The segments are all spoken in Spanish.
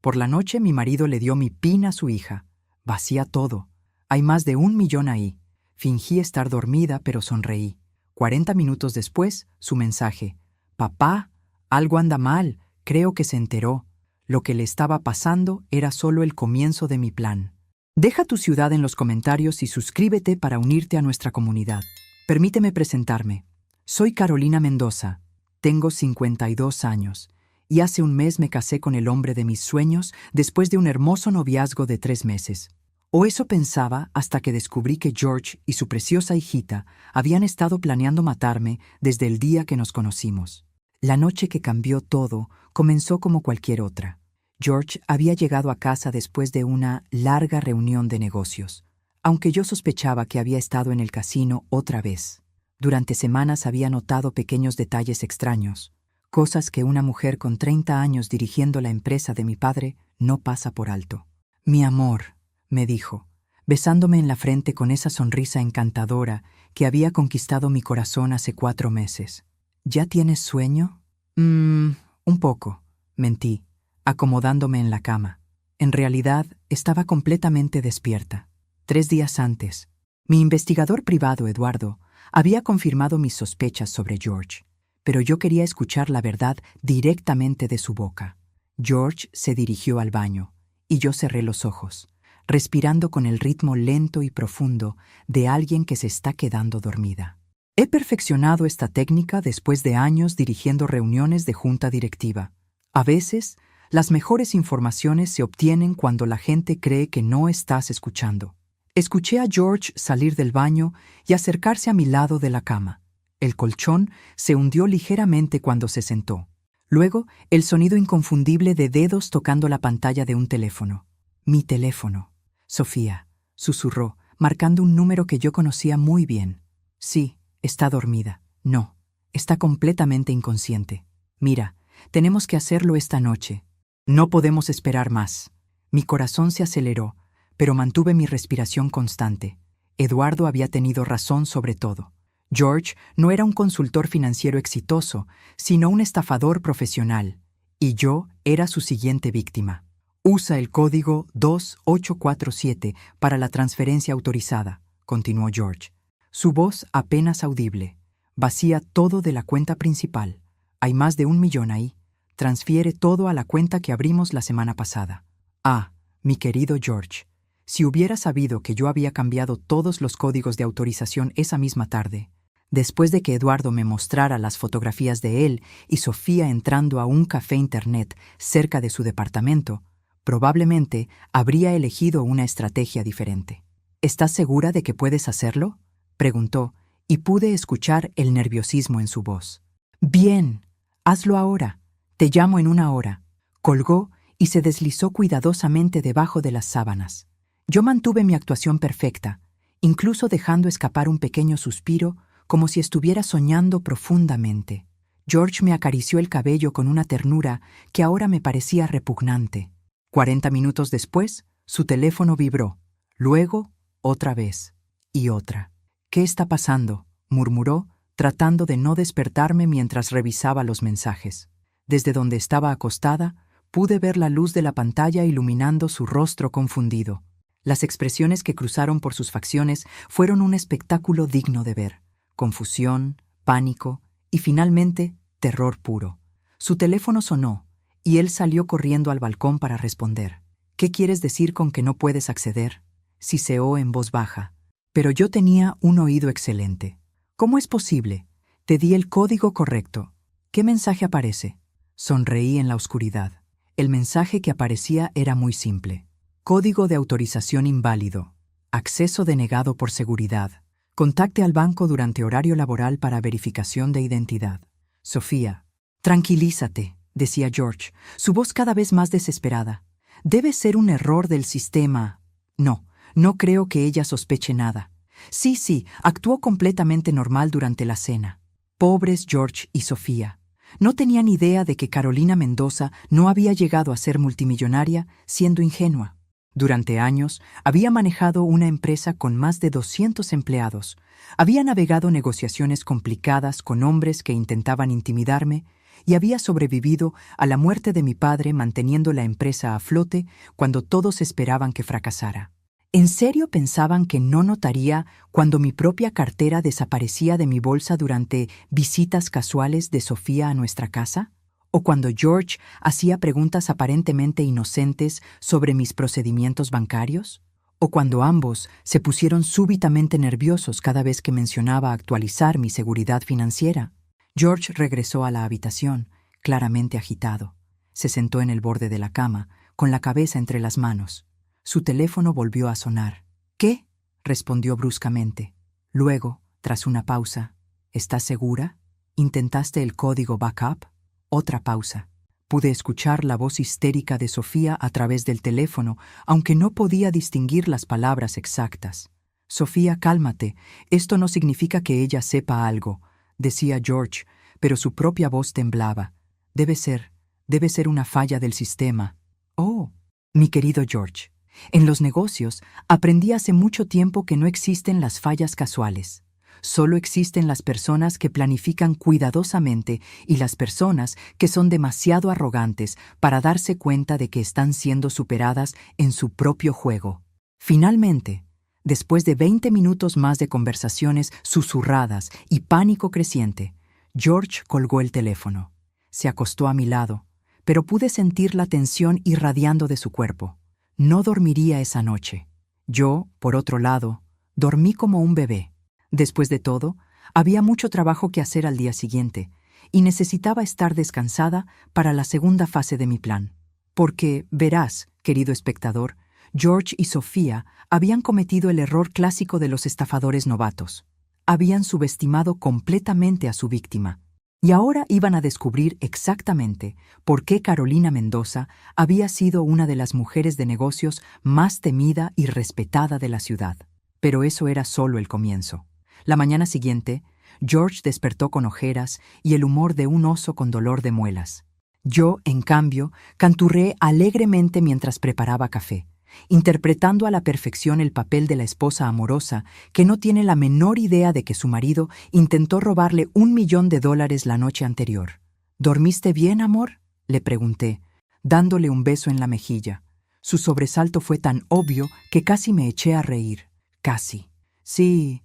Por la noche mi marido le dio mi PIN a su hija. Vacía todo. Hay más de 1 millón ahí. Fingí estar dormida, pero sonreí. 40 minutos después, su mensaje. Papá, algo anda mal. Creo que se enteró. Lo que le estaba pasando era solo el comienzo de mi plan. Deja tu ciudad en los comentarios y suscríbete para unirte a nuestra comunidad. Permíteme presentarme. Soy Carolina Mendoza. Tengo 52 años. Y hace un mes me casé con el hombre de mis sueños después de un hermoso noviazgo de 3 meses. O eso pensaba hasta que descubrí que George y su preciosa hijita habían estado planeando matarme desde el día que nos conocimos. La noche que cambió todo comenzó como cualquier otra. George había llegado a casa después de una larga reunión de negocios, aunque yo sospechaba que había estado en el casino otra vez. Durante semanas había notado pequeños detalles extraños, cosas que una mujer con 30 años dirigiendo la empresa de mi padre no pasa por alto. Mi amor, me dijo, besándome en la frente con esa sonrisa encantadora que había conquistado mi corazón hace 4 meses. ¿Ya tienes sueño? Un poco, mentí, acomodándome en la cama. En realidad, estaba completamente despierta. 3 días antes, mi investigador privado, Eduardo, había confirmado mis sospechas sobre George, pero yo quería escuchar la verdad directamente de su boca. George se dirigió al baño, y yo cerré los ojos, respirando con el ritmo lento y profundo de alguien que se está quedando dormida. He perfeccionado esta técnica después de años dirigiendo reuniones de junta directiva. A veces, las mejores informaciones se obtienen cuando la gente cree que no estás escuchando. Escuché a George salir del baño y acercarse a mi lado de la cama. El colchón se hundió ligeramente cuando se sentó. Luego, el sonido inconfundible de dedos tocando la pantalla de un teléfono. Mi teléfono. Sofía, susurró, marcando un número que yo conocía muy bien. Sí, está dormida. No, está completamente inconsciente. Mira, tenemos que hacerlo esta noche. No podemos esperar más. Mi corazón se aceleró, pero mantuve mi respiración constante. Eduardo había tenido razón sobre todo. George no era un consultor financiero exitoso, sino un estafador profesional, y yo era su siguiente víctima. Usa el código 2847 para la transferencia autorizada, continuó George. Su voz apenas audible. Vacía todo de la cuenta principal. Hay más de 1 millón ahí. Transfiere todo a la cuenta que abrimos la semana pasada. Ah, mi querido George, si hubiera sabido que yo había cambiado todos los códigos de autorización esa misma tarde, después de que Eduardo me mostrara las fotografías de él y Sofía entrando a un café internet cerca de su departamento, probablemente habría elegido una estrategia diferente. ¿Estás segura de que puedes hacerlo?, preguntó, y pude escuchar el nerviosismo en su voz. Bien, hazlo ahora. Te llamo en 1 hora. Colgó y se deslizó cuidadosamente debajo de las sábanas. Yo mantuve mi actuación perfecta, incluso dejando escapar un pequeño suspiro, como si estuviera soñando profundamente. George me acarició el cabello con una ternura que ahora me parecía repugnante. 40 minutos después, su teléfono vibró. Luego, otra vez. Y otra. ¿Qué está pasando?, murmuró, tratando de no despertarme mientras revisaba los mensajes. Desde donde estaba acostada, pude ver la luz de la pantalla iluminando su rostro confundido. Las expresiones que cruzaron por sus facciones fueron un espectáculo digno de ver. Confusión, pánico y finalmente terror puro. Su teléfono sonó y él salió corriendo al balcón para responder. ¿Qué quieres decir con que no puedes acceder?, siseó en voz baja. Pero yo tenía un oído excelente. ¿Cómo es posible? Te di el código correcto. ¿Qué mensaje aparece? Sonreí en la oscuridad. El mensaje que aparecía era muy simple. Código de autorización inválido. Acceso denegado por seguridad. Contacte al banco durante horario laboral para verificación de identidad. Sofía. Tranquilízate, decía George, su voz cada vez más desesperada. Debe ser un error del sistema. No creo que ella sospeche nada. Sí, actuó completamente normal durante la cena. Pobres George y Sofía. No tenían idea de que Carolina Mendoza no había llegado a ser multimillonaria siendo ingenua. Durante años, había manejado una empresa con más de 200 empleados. Había navegado negociaciones complicadas con hombres que intentaban intimidarme y había sobrevivido a la muerte de mi padre manteniendo la empresa a flote cuando todos esperaban que fracasara. ¿En serio pensaban que no notaría cuando mi propia cartera desaparecía de mi bolsa durante visitas casuales de Sofía a nuestra casa? ¿O cuando George hacía preguntas aparentemente inocentes sobre mis procedimientos bancarios? ¿O cuando ambos se pusieron súbitamente nerviosos cada vez que mencionaba actualizar mi seguridad financiera? George regresó a la habitación, claramente agitado. Se sentó en el borde de la cama, con la cabeza entre las manos. Su teléfono volvió a sonar. «¿Qué?», respondió bruscamente. Luego, tras una pausa, «¿Estás segura? ¿Intentaste el código backup?». Otra pausa. Pude escuchar la voz histérica de Sofía a través del teléfono, aunque no podía distinguir las palabras exactas. «Sofía, cálmate. Esto no significa que ella sepa algo», decía George, pero su propia voz temblaba. Debe ser una falla del sistema». «Oh, mi querido George, en los negocios aprendí hace mucho tiempo que no existen las fallas casuales. Solo existen las personas que planifican cuidadosamente y las personas que son demasiado arrogantes para darse cuenta de que están siendo superadas en su propio juego». Finalmente, después de 20 minutos más de conversaciones susurradas y pánico creciente, George colgó el teléfono. Se acostó a mi lado, pero pude sentir la tensión irradiando de su cuerpo. No dormiría esa noche. Yo, por otro lado, dormí como un bebé. Después de todo, había mucho trabajo que hacer al día siguiente, y necesitaba estar descansada para la segunda fase de mi plan. Porque, verás, querido espectador, George y Sofía habían cometido el error clásico de los estafadores novatos. Habían subestimado completamente a su víctima. Y ahora iban a descubrir exactamente por qué Carolina Mendoza había sido una de las mujeres de negocios más temida y respetada de la ciudad. Pero eso era solo el comienzo. La mañana siguiente, George despertó con ojeras y el humor de un oso con dolor de muelas. Yo, en cambio, canturreé alegremente mientras preparaba café, interpretando a la perfección el papel de la esposa amorosa que no tiene la menor idea de que su marido intentó robarle $1.000.000 la noche anterior. «¿Dormiste bien, amor?», le pregunté, dándole un beso en la mejilla. Su sobresalto fue tan obvio que casi me eché a reír. Casi. Sí,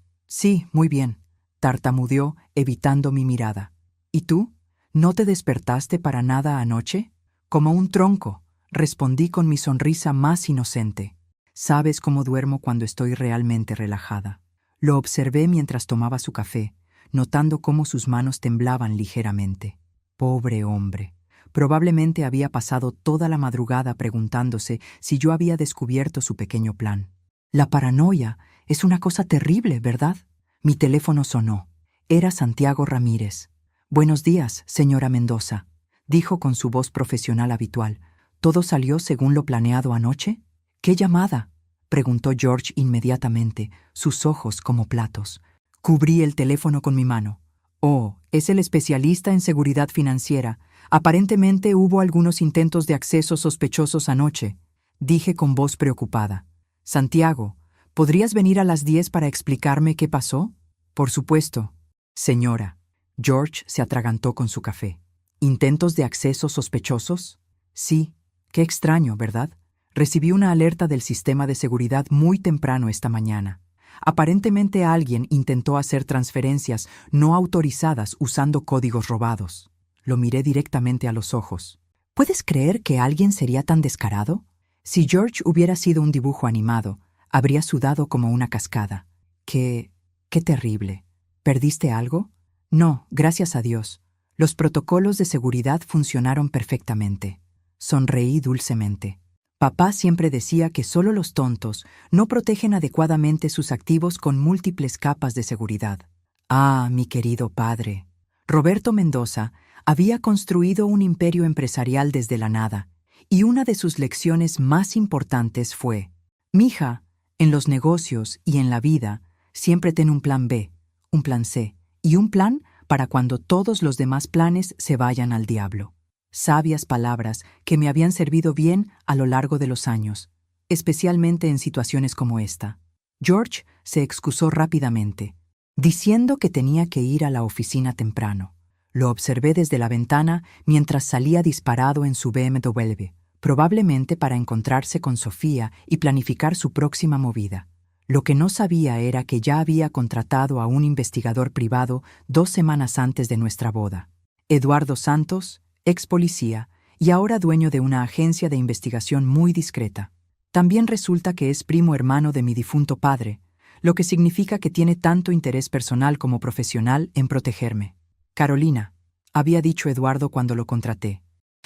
muy bien», tartamudeó, evitando mi mirada. «¿Y tú? ¿No te despertaste para nada anoche?». «Como un tronco», respondí con mi sonrisa más inocente. «Sabes cómo duermo cuando estoy realmente relajada». Lo observé mientras tomaba su café, notando cómo sus manos temblaban ligeramente. Pobre hombre. Probablemente había pasado toda la madrugada preguntándose si yo había descubierto su pequeño plan. La paranoia es una cosa terrible, ¿verdad? Mi teléfono sonó. Era Santiago Ramírez. «Buenos días, señora Mendoza», dijo con su voz profesional habitual. «¿Todo salió según lo planeado anoche?». «¿Qué llamada?», preguntó George inmediatamente, sus ojos como platos. Cubrí el teléfono con mi mano. «Oh, es el especialista en seguridad financiera. Aparentemente hubo algunos intentos de acceso sospechosos anoche», dije con voz preocupada. «Santiago, ¿podrías venir a las 10 para explicarme qué pasó?». «Por supuesto, señora». George se atragantó con su café. «¿Intentos de acceso sospechosos?». «Sí. Qué extraño, ¿verdad? Recibí una alerta del sistema de seguridad muy temprano esta mañana. Aparentemente alguien intentó hacer transferencias no autorizadas usando códigos robados». Lo miré directamente a los ojos. ¿Puedes creer que alguien sería tan descarado? Si George hubiera sido un dibujo animado, habría sudado como una cascada. Qué terrible. ¿Perdiste algo? No, gracias a Dios. Los protocolos de seguridad funcionaron perfectamente. Sonreí dulcemente. Papá siempre decía que solo los tontos no protegen adecuadamente sus activos con múltiples capas de seguridad. Ah, mi querido padre. Roberto Mendoza había construido un imperio empresarial desde la nada, y una de sus lecciones más importantes fue: «Mija, en los negocios y en la vida, siempre ten un plan B, un plan C y un plan para cuando todos los demás planes se vayan al diablo». Sabias palabras que me habían servido bien a lo largo de los años, especialmente en situaciones como esta. George se excusó rápidamente, diciendo que tenía que ir a la oficina temprano. Lo observé desde la ventana mientras salía disparado en su BMW, probablemente para encontrarse con Sofía y planificar su próxima movida. Lo que no sabía era que ya había contratado a un investigador privado 2 semanas antes de nuestra boda. Eduardo Santos, ex policía, y ahora dueño de una agencia de investigación muy discreta. También resulta que es primo hermano de mi difunto padre, lo que significa que tiene tanto interés personal como profesional en protegerme. Carolina, había dicho Eduardo cuando lo contraté.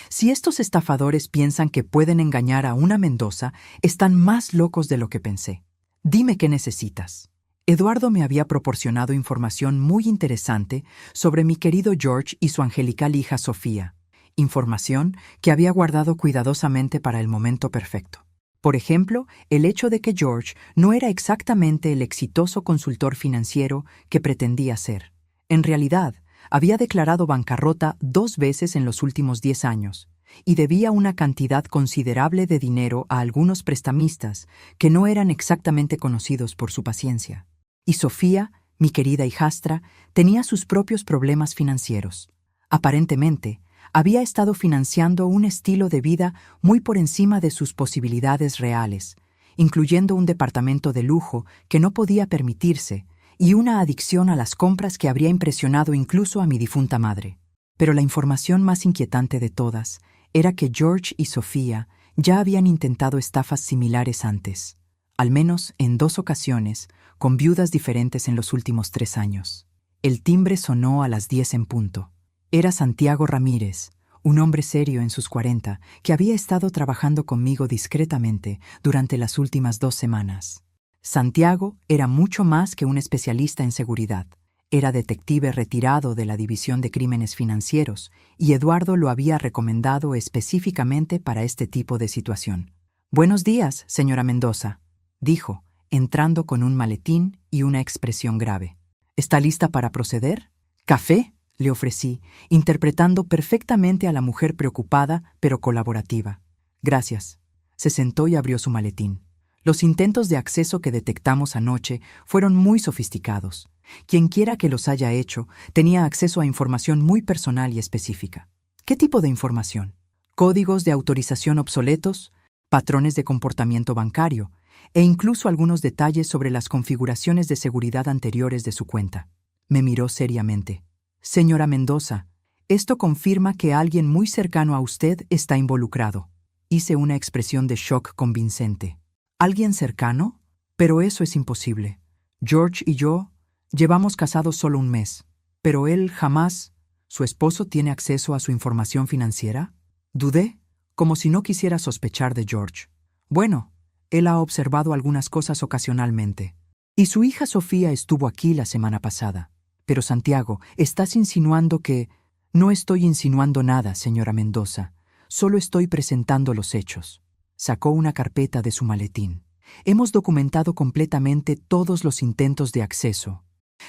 Si estos estafadores piensan que pueden engañar a una Mendoza, están más locos de lo que pensé. Dime qué necesitas. Eduardo me había proporcionado información muy interesante sobre mi querido George y su angelical hija Sofía. Información que había guardado cuidadosamente para el momento perfecto. Por ejemplo, el hecho de que George no era exactamente el exitoso consultor financiero que pretendía ser. En realidad, había declarado bancarrota 2 veces en los últimos 10 años y debía una cantidad considerable de dinero a algunos prestamistas que no eran exactamente conocidos por su paciencia. Y Sofía, mi querida hijastra, tenía sus propios problemas financieros. Aparentemente, había estado financiando un estilo de vida muy por encima de sus posibilidades reales, incluyendo un departamento de lujo que no podía permitirse y una adicción a las compras que habría impresionado incluso a mi difunta madre. Pero la información más inquietante de todas era que George y Sofía ya habían intentado estafas similares antes, al menos en 2 ocasiones, con viudas diferentes en los últimos 3 años. El timbre sonó a las 10 en punto. Era Santiago Ramírez, un hombre serio en sus 40, que había estado trabajando conmigo discretamente durante las últimas 2 semanas. Santiago era mucho más que un especialista en seguridad. Era detective retirado de la División de Crímenes Financieros y Eduardo lo había recomendado específicamente para este tipo de situación. «Buenos días, señora Mendoza», dijo, entrando con un maletín y una expresión grave. «¿Está lista para proceder?» «¿Café?», le ofrecí, interpretando perfectamente a la mujer preocupada pero colaborativa. «Gracias». Se sentó y abrió su maletín. Los intentos de acceso que detectamos anoche fueron muy sofisticados. Quienquiera que los haya hecho tenía acceso a información muy personal y específica. ¿Qué tipo de información? Códigos de autorización obsoletos, patrones de comportamiento bancario e incluso algunos detalles sobre las configuraciones de seguridad anteriores de su cuenta. Me miró seriamente. «Señora Mendoza, esto confirma que alguien muy cercano a usted está involucrado». Hice una expresión de shock convincente. ¿Alguien cercano? Pero eso es imposible. George y yo llevamos casados solo 1 mes, pero él jamás... ¿Su esposo tiene acceso a su información financiera? Dudé, como si no quisiera sospechar de George. Bueno, él ha observado algunas cosas ocasionalmente. Y su hija Sofía estuvo aquí la semana pasada. Pero Santiago, estás insinuando que... No estoy insinuando nada, señora Mendoza. Solo estoy presentando los hechos. Sacó una carpeta de su maletín. Hemos documentado completamente todos los intentos de acceso.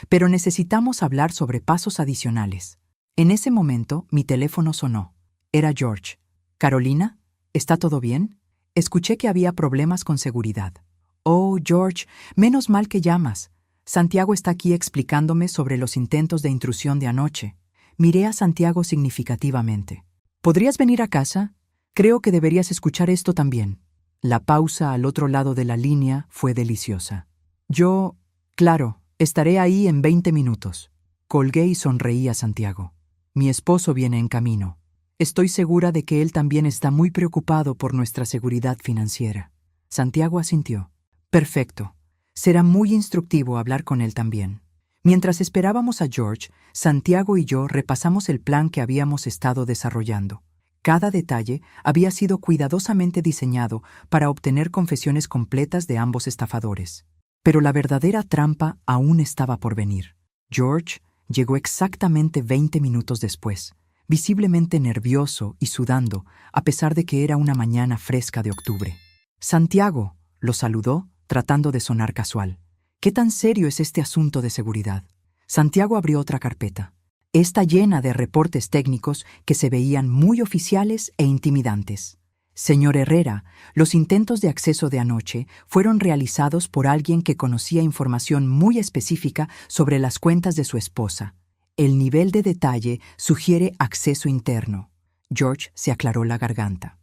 Pero necesitamos hablar sobre pasos adicionales. En ese momento, mi teléfono sonó. Era George. «Carolina, ¿está todo bien? Escuché que había problemas con seguridad». «Oh, George, menos mal que llamas. Santiago está aquí explicándome sobre los intentos de intrusión de anoche». Miré a Santiago significativamente. «¿Podrías venir a casa? Creo que deberías escuchar esto también». La pausa al otro lado de la línea fue deliciosa. «Yo, claro, estaré ahí en 20 minutos». Colgué y sonreí a Santiago. «Mi esposo viene en camino. Estoy segura de que él también está muy preocupado por nuestra seguridad financiera». Santiago asintió. «Perfecto. Será muy instructivo hablar con él también». Mientras esperábamos a George, Santiago y yo repasamos el plan que habíamos estado desarrollando. Cada detalle había sido cuidadosamente diseñado para obtener confesiones completas de ambos estafadores. Pero la verdadera trampa aún estaba por venir. George llegó exactamente 20 minutos después, visiblemente nervioso y sudando, a pesar de que era una mañana fresca de octubre. «Santiago», lo saludó, tratando de sonar casual. «¿Qué tan serio es este asunto de seguridad?» Santiago abrió otra carpeta. Está llena de reportes técnicos que se veían muy oficiales e intimidantes. «Señor Herrera, los intentos de acceso de anoche fueron realizados por alguien que conocía información muy específica sobre las cuentas de su esposa. El nivel de detalle sugiere acceso interno. George se aclaró la garganta.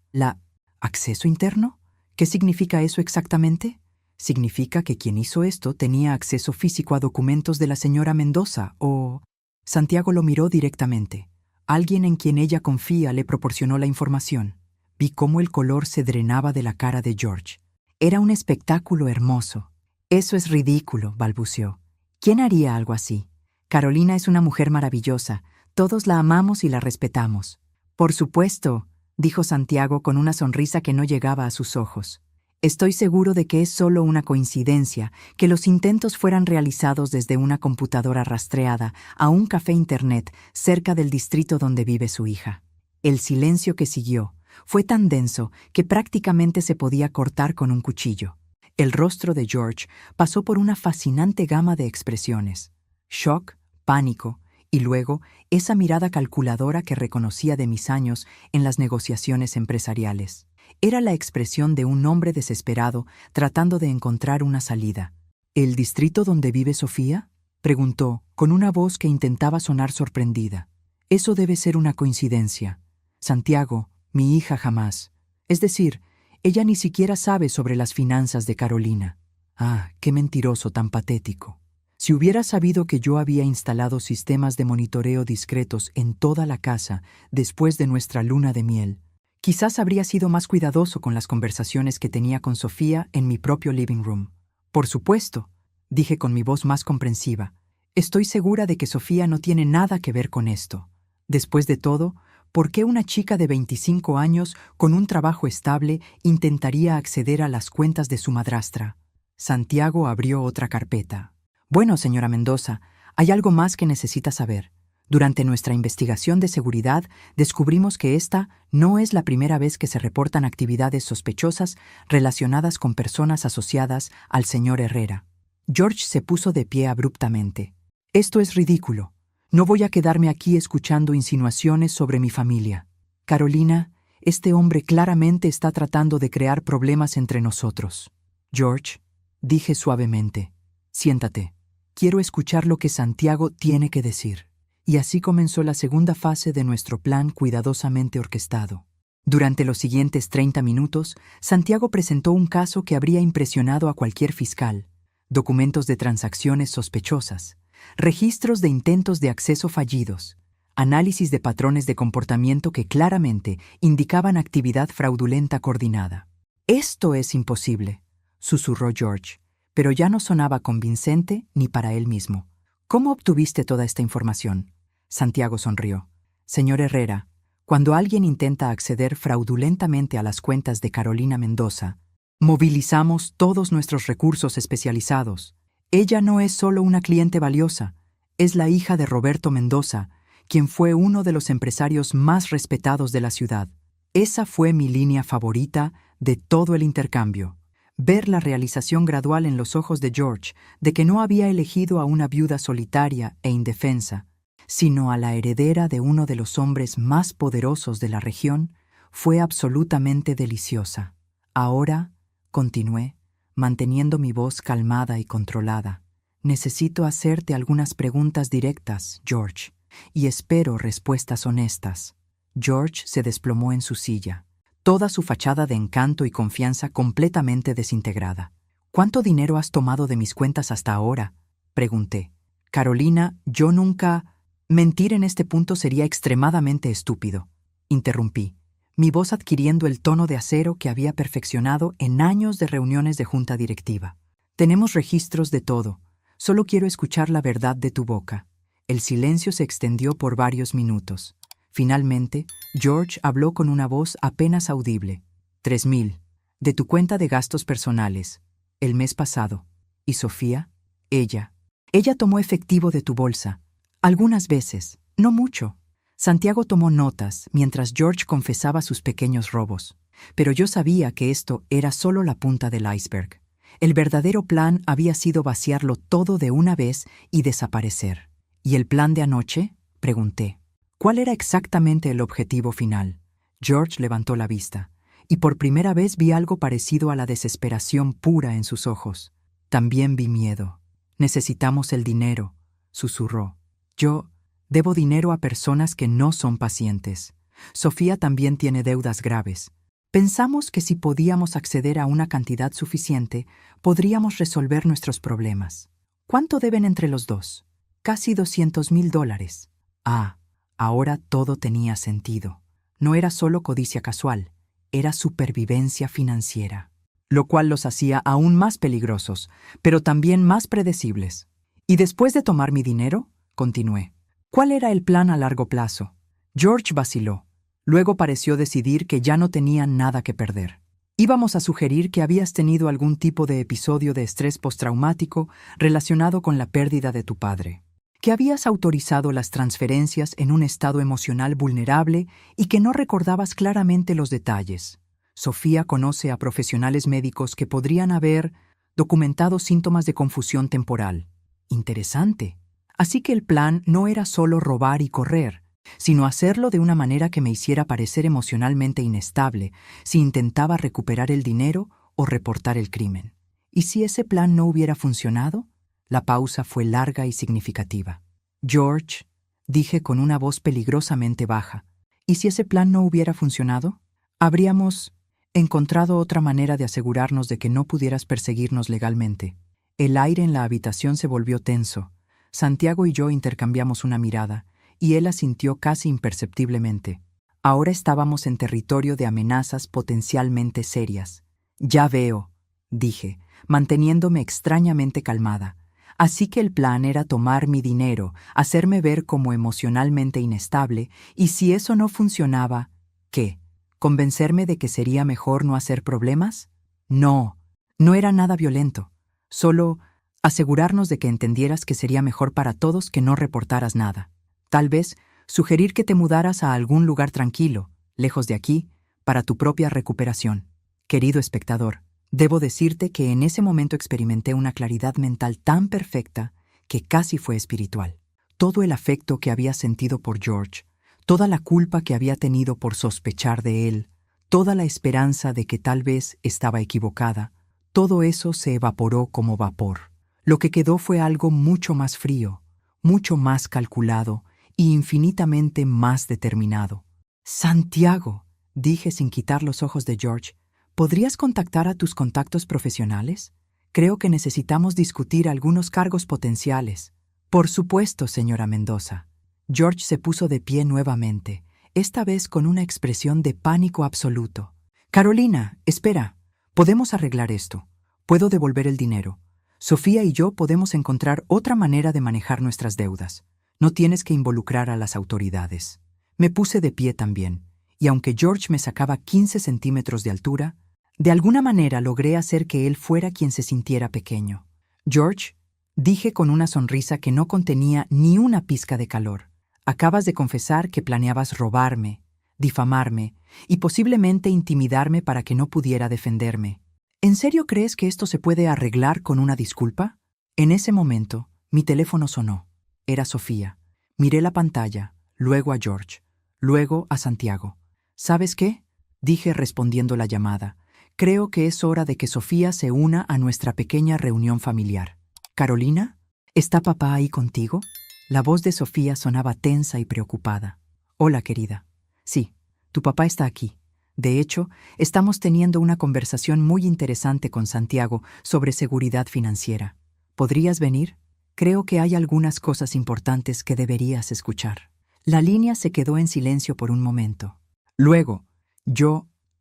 ¿Acceso interno? ¿Qué significa eso exactamente? Significa que quien hizo esto tenía acceso físico a documentos de la señora Mendoza o... Santiago lo miró directamente. Alguien en quien ella confía le proporcionó la información. Vi cómo el color se drenaba de la cara de George. Era un espectáculo hermoso. Eso es ridículo, balbuceó. ¿Quién haría algo así? Carolina es una mujer maravillosa. Todos la amamos y la respetamos. Por supuesto, dijo Santiago con una sonrisa que no llegaba a sus ojos. Estoy seguro de que es solo una coincidencia que los intentos fueran realizados desde una computadora rastreada a un café internet cerca del distrito donde vive su hija. El silencio que siguió fue tan denso que prácticamente se podía cortar con un cuchillo. El rostro de George pasó por una fascinante gama de expresiones: shock, pánico, y luego esa mirada calculadora que reconocía de mis años en las negociaciones empresariales. Era la expresión de un hombre desesperado tratando de encontrar una salida. ¿El distrito donde vive Sofía?, preguntó, con una voz que intentaba sonar sorprendida. Eso debe ser una coincidencia. Santiago, mi hija jamás. Es decir, ella ni siquiera sabe sobre las finanzas de Carolina. Ah, qué mentiroso tan patético. Si hubiera sabido que yo había instalado sistemas de monitoreo discretos en toda la casa después de nuestra luna de miel, quizás habría sido más cuidadoso con las conversaciones que tenía con Sofía en mi propio living room. Por supuesto, dije con mi voz más comprensiva. Estoy segura de que Sofía no tiene nada que ver con esto. Después de todo, ¿por qué una chica de 25 años con un trabajo estable intentaría acceder a las cuentas de su madrastra? Santiago abrió otra carpeta. Bueno, señora Mendoza, hay algo más que necesita saber. Durante nuestra investigación de seguridad, descubrimos que esta no es la primera vez que se reportan actividades sospechosas relacionadas con personas asociadas al señor Herrera. George se puso de pie abruptamente. Esto es ridículo. No voy a quedarme aquí escuchando insinuaciones sobre mi familia. Carolina, este hombre claramente está tratando de crear problemas entre nosotros. George, dije suavemente, siéntate. Quiero escuchar lo que Santiago tiene que decir. Y así comenzó la segunda fase de nuestro plan cuidadosamente orquestado. Durante los siguientes 30 minutos, Santiago presentó un caso que habría impresionado a cualquier fiscal: documentos de transacciones sospechosas, registros de intentos de acceso fallidos, análisis de patrones de comportamiento que claramente indicaban actividad fraudulenta coordinada. «Esto es imposible», susurró George, pero ya no sonaba convincente ni para él mismo. «¿Cómo obtuviste toda esta información?». Santiago sonrió. «Señor Herrera, cuando alguien intenta acceder fraudulentamente a las cuentas de Carolina Mendoza, movilizamos todos nuestros recursos especializados. Ella no es solo una cliente valiosa, es la hija de Roberto Mendoza, quien fue uno de los empresarios más respetados de la ciudad. Esa fue mi línea favorita de todo el intercambio. Ver la realización gradual en los ojos de George de que no había elegido a una viuda solitaria e indefensa, sino a la heredera de uno de los hombres más poderosos de la región, fue absolutamente deliciosa. Ahora, continué, manteniendo mi voz calmada y controlada, necesito hacerte algunas preguntas directas, George, y espero respuestas honestas. George se desplomó en su silla, toda su fachada de encanto y confianza completamente desintegrada. ¿Cuánto dinero has tomado de mis cuentas hasta ahora?, pregunté. Carolina, yo nunca... Mentir en este punto sería extremadamente estúpido, interrumpí, mi voz adquiriendo el tono de acero que había perfeccionado en años de reuniones de junta directiva. Tenemos registros de todo. Solo quiero escuchar la verdad de tu boca. El silencio se extendió por varios minutos. Finalmente, George habló con una voz apenas audible. 3,000. De tu cuenta de gastos personales. El mes pasado. ¿Y Sofía? Ella. Ella tomó efectivo de tu bolsa. Algunas veces. No mucho. Santiago tomó notas mientras George confesaba sus pequeños robos. Pero yo sabía que esto era solo la punta del iceberg. El verdadero plan había sido vaciarlo todo de una vez y desaparecer. ¿Y el plan de anoche?, pregunté. ¿Cuál era exactamente el objetivo final? George levantó la vista, y por primera vez vi algo parecido a la desesperación pura en sus ojos. También vi miedo. Necesitamos el dinero, susurró. Yo, Debo dinero a personas que no son pacientes. Sofía también tiene deudas graves. Pensamos que si podíamos acceder a una cantidad suficiente, podríamos resolver nuestros problemas. ¿Cuánto deben entre los dos? Casi $200,000. Ah, ahora todo tenía sentido. No era solo codicia casual, era supervivencia financiera, lo cual los hacía aún más peligrosos, pero también más predecibles. Y después de tomar mi dinero, continué. ¿Cuál era el plan a largo plazo? George vaciló. Luego pareció decidir que ya no tenía nada que perder. Íbamos a sugerir que habías tenido algún tipo de episodio de estrés postraumático relacionado con la pérdida de tu padre, que habías autorizado las transferencias en un estado emocional vulnerable y que no recordabas claramente los detalles. Sofía conoce a profesionales médicos que podrían haber documentado síntomas de confusión temporal. Interesante. Así que el plan no era solo robar y correr, sino hacerlo de una manera que me hiciera parecer emocionalmente inestable si intentaba recuperar el dinero o reportar el crimen. ¿Y si ese plan no hubiera funcionado? La pausa fue larga y significativa. George, dije con una voz peligrosamente baja, ¿y si ese plan no hubiera funcionado? Habríamos encontrado otra manera de asegurarnos de que no pudieras perseguirnos legalmente. El aire en la habitación se volvió tenso. Santiago y yo intercambiamos una mirada, y él asintió casi imperceptiblemente. Ahora estábamos en territorio de amenazas potencialmente serias. Ya veo, dije, manteniéndome extrañamente calmada. Así que el plan era tomar mi dinero, hacerme ver como emocionalmente inestable, y si eso no funcionaba, ¿qué? ¿Convencerme de que sería mejor no hacer problemas? No, no era nada violento. Solo asegurarnos de que entendieras que sería mejor para todos que no reportaras nada. Tal vez sugerir que te mudaras a algún lugar tranquilo, lejos de aquí, para tu propia recuperación. Querido espectador, debo decirte que en ese momento experimenté una claridad mental tan perfecta que casi fue espiritual. Todo el afecto que había sentido por George, toda la culpa que había tenido por sospechar de él, toda la esperanza de que tal vez estaba equivocada, todo eso se evaporó como vapor. Lo que quedó fue algo mucho más frío, mucho más calculado y infinitamente más determinado. Santiago, dije sin quitar los ojos de George, ¿podrías contactar a tus contactos profesionales? Creo que necesitamos discutir algunos cargos potenciales. Por supuesto, señora Mendoza. George se puso de pie nuevamente, esta vez con una expresión de pánico absoluto. Carolina, espera. Podemos arreglar esto. Puedo devolver el dinero. Sofía y yo podemos encontrar otra manera de manejar nuestras deudas. No tienes que involucrar a las autoridades. Me puse de pie también, y aunque George me sacaba 15 centímetros de altura, de alguna manera logré hacer que él fuera quien se sintiera pequeño. George, dije con una sonrisa que no contenía ni una pizca de calor, acabas de confesar que planeabas robarme, difamarme y posiblemente intimidarme para que no pudiera defenderme. ¿En serio crees que esto se puede arreglar con una disculpa? En ese momento, mi teléfono sonó. Era Sofía. Miré la pantalla, luego a George, luego a Santiago. ¿Sabes qué? Dije respondiendo la llamada. Creo que es hora de que Sofía se una a nuestra pequeña reunión familiar. ¿Carolina? ¿Está papá ahí contigo? La voz de Sofía sonaba tensa y preocupada. Hola, querida. Sí, tu papá está aquí. De hecho, estamos teniendo una conversación muy interesante con Santiago sobre seguridad financiera. ¿Podrías venir? Creo que hay algunas cosas importantes que deberías escuchar. La línea se quedó en silencio por un momento. Luego,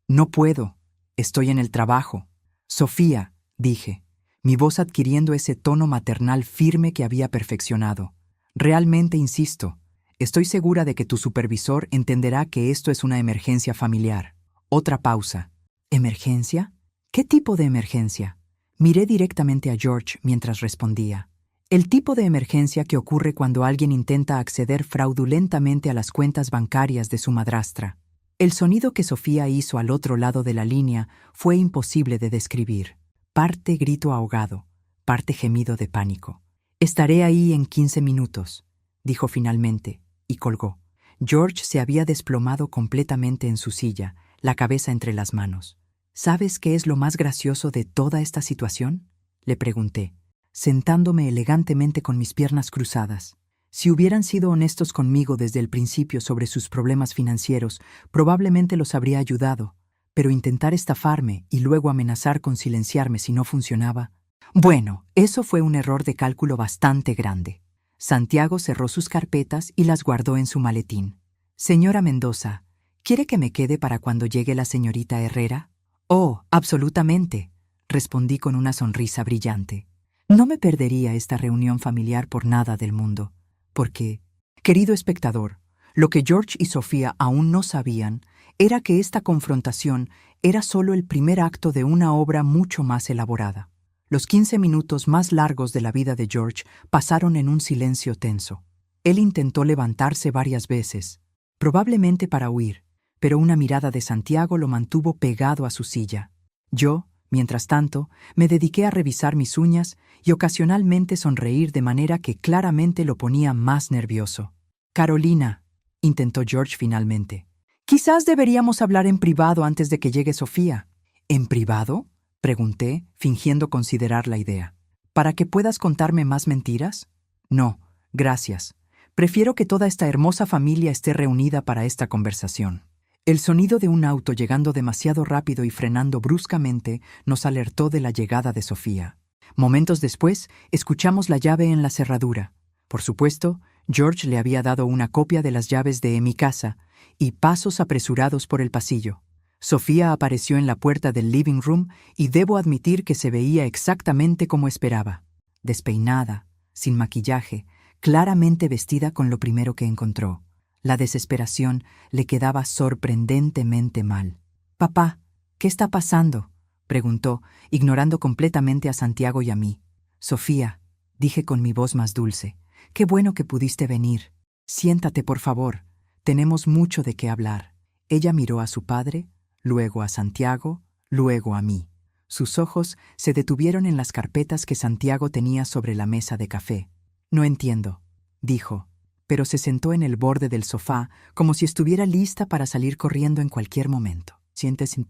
no puedo. Estoy en el trabajo. Sofía, dije, mi voz adquiriendo ese tono maternal firme que había perfeccionado. Realmente insisto. Estoy segura de que tu supervisor entenderá que esto es una emergencia familiar. Otra pausa. ¿Emergencia? ¿Qué tipo de emergencia? Miré directamente a George mientras respondía. El tipo de emergencia que ocurre cuando alguien intenta acceder fraudulentamente a las cuentas bancarias de su madrastra. El sonido que Sofía hizo al otro lado de la línea fue imposible de describir. Parte grito ahogado, parte gemido de pánico. Estaré ahí en 15 minutos, dijo finalmente, y colgó. George se había desplomado completamente en su silla, la cabeza entre las manos. ¿Sabes qué es lo más gracioso de toda esta situación? Le pregunté, sentándome elegantemente con mis piernas cruzadas. Si hubieran sido honestos conmigo desde el principio sobre sus problemas financieros, probablemente los habría ayudado, pero intentar estafarme y luego amenazar con silenciarme si no funcionaba. Bueno, eso fue un error de cálculo bastante grande. Santiago cerró sus carpetas y las guardó en su maletín. Señora Mendoza, ¿quiere que me quede para cuando llegue la señorita Herrera? Oh, absolutamente, respondí con una sonrisa brillante. No me perdería esta reunión familiar por nada del mundo, porque, querido espectador, lo que George y Sofía aún no sabían era que esta confrontación era solo el primer acto de una obra mucho más elaborada. Los 15 minutos más largos de la vida de George pasaron en un silencio tenso. Él intentó levantarse varias veces, probablemente para huir, pero una mirada de Santiago lo mantuvo pegado a su silla. Yo, mientras tanto, me dediqué a revisar mis uñas y ocasionalmente sonreír de manera que claramente lo ponía más nervioso. Carolina, intentó George finalmente. Quizás deberíamos hablar en privado antes de que llegue Sofía. ¿En privado?, pregunté, fingiendo considerar la idea. ¿Para que puedas contarme más mentiras? No, gracias. Prefiero que toda esta hermosa familia esté reunida para esta conversación. El sonido de un auto llegando demasiado rápido y frenando bruscamente nos alertó de la llegada de Sofía. Momentos después, escuchamos la llave en la cerradura. Por supuesto, George le había dado una copia de las llaves de mi casa y pasos apresurados por el pasillo. Sofía apareció en la puerta del living room y debo admitir que se veía exactamente como esperaba. Despeinada, sin maquillaje, claramente vestida con lo primero que encontró. La desesperación le quedaba sorprendentemente mal. «Papá, ¿qué está pasando?», preguntó, ignorando completamente a Santiago y a mí. «Sofía», dije con mi voz más dulce, «qué bueno que pudiste venir. Siéntate, por favor. Tenemos mucho de qué hablar». Ella miró a su padre, luego a Santiago, luego a mí. Sus ojos se detuvieron en las carpetas que Santiago tenía sobre la mesa de café. «No entiendo», dijo, pero se sentó en el borde del sofá como si estuviera lista para salir corriendo en cualquier momento. «Siéntese».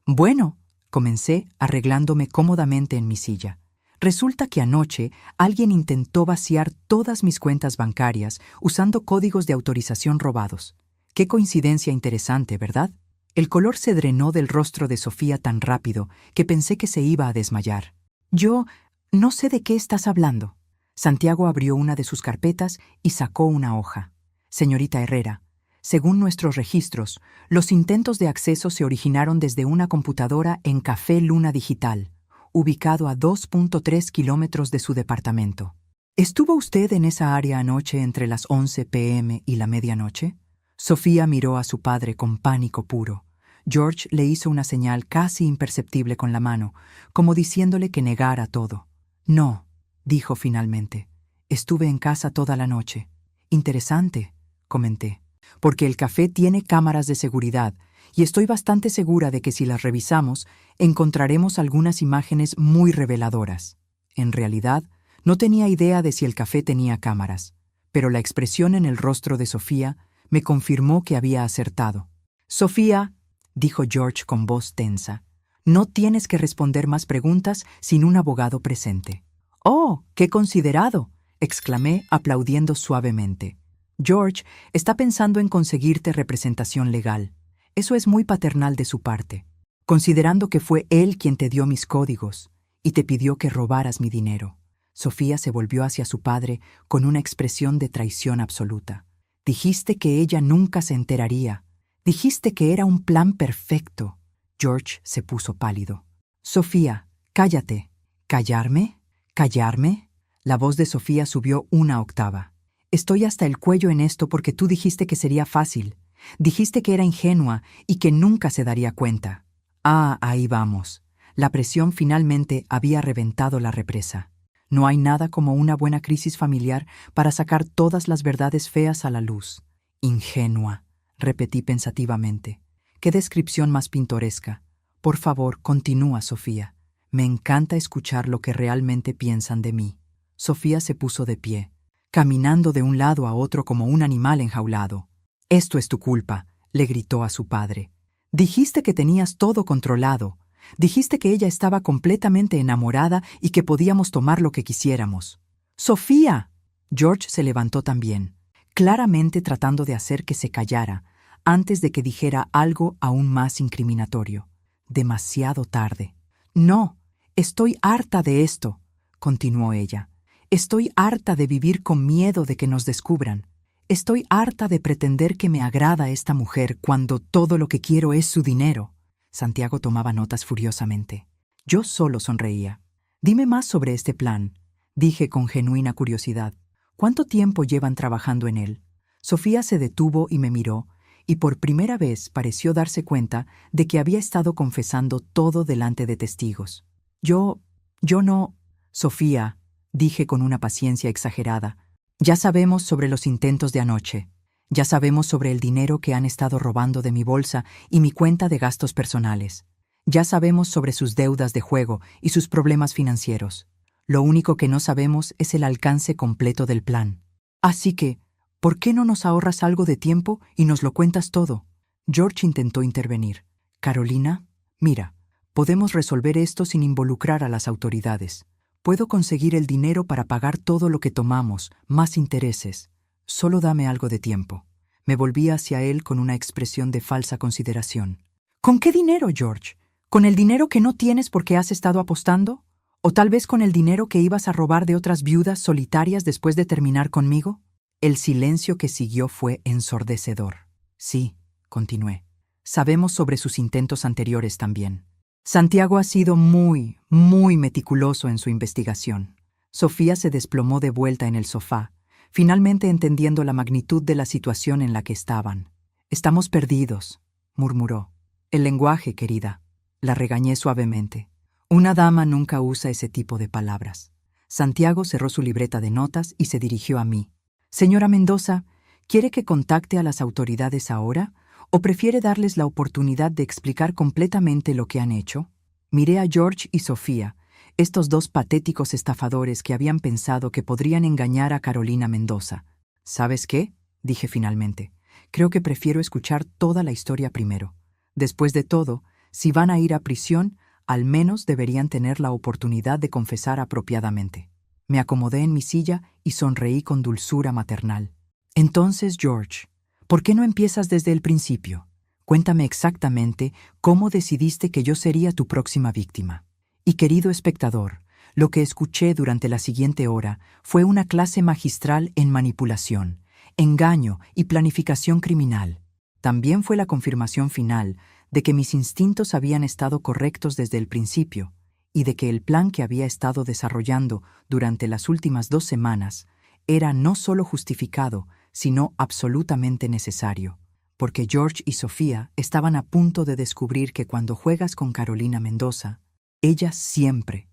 «Bueno», comencé, arreglándome cómodamente en mi silla. «Resulta que anoche alguien intentó vaciar todas mis cuentas bancarias usando códigos de autorización robados. Qué coincidencia interesante, ¿verdad?». El color se drenó del rostro de Sofía tan rápido que pensé que se iba a desmayar. «Yo no sé de qué estás hablando». Santiago abrió una de sus carpetas y sacó una hoja. «Señorita Herrera, según nuestros registros, los intentos de acceso se originaron desde una computadora en Café Luna Digital, ubicado a 2.3 kilómetros de su departamento. ¿Estuvo usted en esa área anoche entre las 11 p.m. y la medianoche?». Sofía miró a su padre con pánico puro. George le hizo una señal casi imperceptible con la mano, como diciéndole que negara todo. «No», dijo finalmente. «Estuve en casa toda la noche». «Interesante», comenté, «porque el café tiene cámaras de seguridad y estoy bastante segura de que si las revisamos, encontraremos algunas imágenes muy reveladoras». En realidad, no tenía idea de si el café tenía cámaras, pero la expresión en el rostro de Sofía me confirmó que había acertado. «Sofía», dijo George con voz tensa, «no tienes que responder más preguntas sin un abogado presente». «Oh, qué considerado», exclamé, aplaudiendo suavemente. «George está pensando en conseguirte representación legal. Eso es muy paternal de su parte, considerando que fue él quien te dio mis códigos y te pidió que robaras mi dinero». Sofía se volvió hacia su padre con una expresión de traición absoluta. «Dijiste que ella nunca se enteraría. Dijiste que era un plan perfecto». George se puso pálido. «Sofía, cállate». «¿Callarme? ¿Callarme?». La voz de Sofía subió una octava. «Estoy hasta el cuello en esto porque tú dijiste que sería fácil. Dijiste que era ingenua y que nunca se daría cuenta». Ah, ahí vamos. La presión finalmente había reventado la represa. No hay nada como una buena crisis familiar para sacar todas las verdades feas a la luz. «Ingenua», repetí pensativamente. «Qué descripción más pintoresca. Por favor, continúa, Sofía. Me encanta escuchar lo que realmente piensan de mí». Sofía se puso de pie, caminando de un lado a otro como un animal enjaulado. «Esto es tu culpa», le gritó a su padre. «Dijiste que tenías todo controlado. Dijiste que ella estaba completamente enamorada y que podíamos tomar lo que quisiéramos». «¡Sofía!», George se levantó también, claramente tratando de hacer que se callara, antes de que dijera algo aún más incriminatorio. Demasiado tarde. No, estoy harta de esto, continuó ella. Estoy harta de vivir con miedo de que nos descubran. Estoy harta de pretender que me agrada esta mujer cuando todo lo que quiero es su dinero. Santiago tomaba notas furiosamente. Yo solo sonreía. Dime más sobre este plan, dije con genuina curiosidad. ¿Cuánto tiempo llevan trabajando en él? Sofía se detuvo y me miró, y por primera vez pareció darse cuenta de que había estado confesando todo delante de testigos. Yo no... Sofía, dije con una paciencia exagerada. Ya sabemos sobre los intentos de anoche. Ya sabemos sobre el dinero que han estado robando de mi bolsa y mi cuenta de gastos personales. Ya sabemos sobre sus deudas de juego y sus problemas financieros. Lo único que no sabemos es el alcance completo del plan. Así que, ¿por qué no nos ahorras algo de tiempo y nos lo cuentas todo? George intentó intervenir. Carolina, mira, podemos resolver esto sin involucrar a las autoridades. Puedo conseguir el dinero para pagar todo lo que tomamos, más intereses. Solo dame algo de tiempo. Me volví hacia él con una expresión de falsa consideración. ¿Con qué dinero, George? ¿Con el dinero que no tienes porque has estado apostando? ¿O tal vez con el dinero que ibas a robar de otras viudas solitarias después de terminar conmigo? El silencio que siguió fue ensordecedor. Sí, continué. Sabemos sobre sus intentos anteriores también. Santiago ha sido muy meticuloso en su investigación. Sofía se desplomó de vuelta en el sofá, finalmente entendiendo la magnitud de la situación en la que estaban. Estamos perdidos, murmuró. El lenguaje, querida. La regañé suavemente. Una dama nunca usa ese tipo de palabras. Santiago cerró su libreta de notas y se dirigió a mí. Señora Mendoza, ¿quiere que contacte a las autoridades ahora o prefiere darles la oportunidad de explicar completamente lo que han hecho? Miré a George y Sofía, estos dos patéticos estafadores que habían pensado que podrían engañar a Carolina Mendoza. ¿Sabes qué?, dije finalmente. Creo que prefiero escuchar toda la historia primero. Después de todo, si van a ir a prisión, al menos deberían tener la oportunidad de confesar apropiadamente. Me acomodé en mi silla y sonreí con dulzura maternal. Entonces, George, ¿por qué no empiezas desde el principio? Cuéntame exactamente cómo decidiste que yo sería tu próxima víctima. Y querido espectador, lo que escuché durante la siguiente hora fue una clase magistral en manipulación, engaño y planificación criminal. También fue la confirmación final de que mis instintos habían estado correctos desde el principio y de que el plan que había estado desarrollando durante las últimas 2 semanas era no solo justificado, sino absolutamente necesario, porque George y Sofía estaban a punto de descubrir que cuando juegas con Carolina Mendoza, ella siempre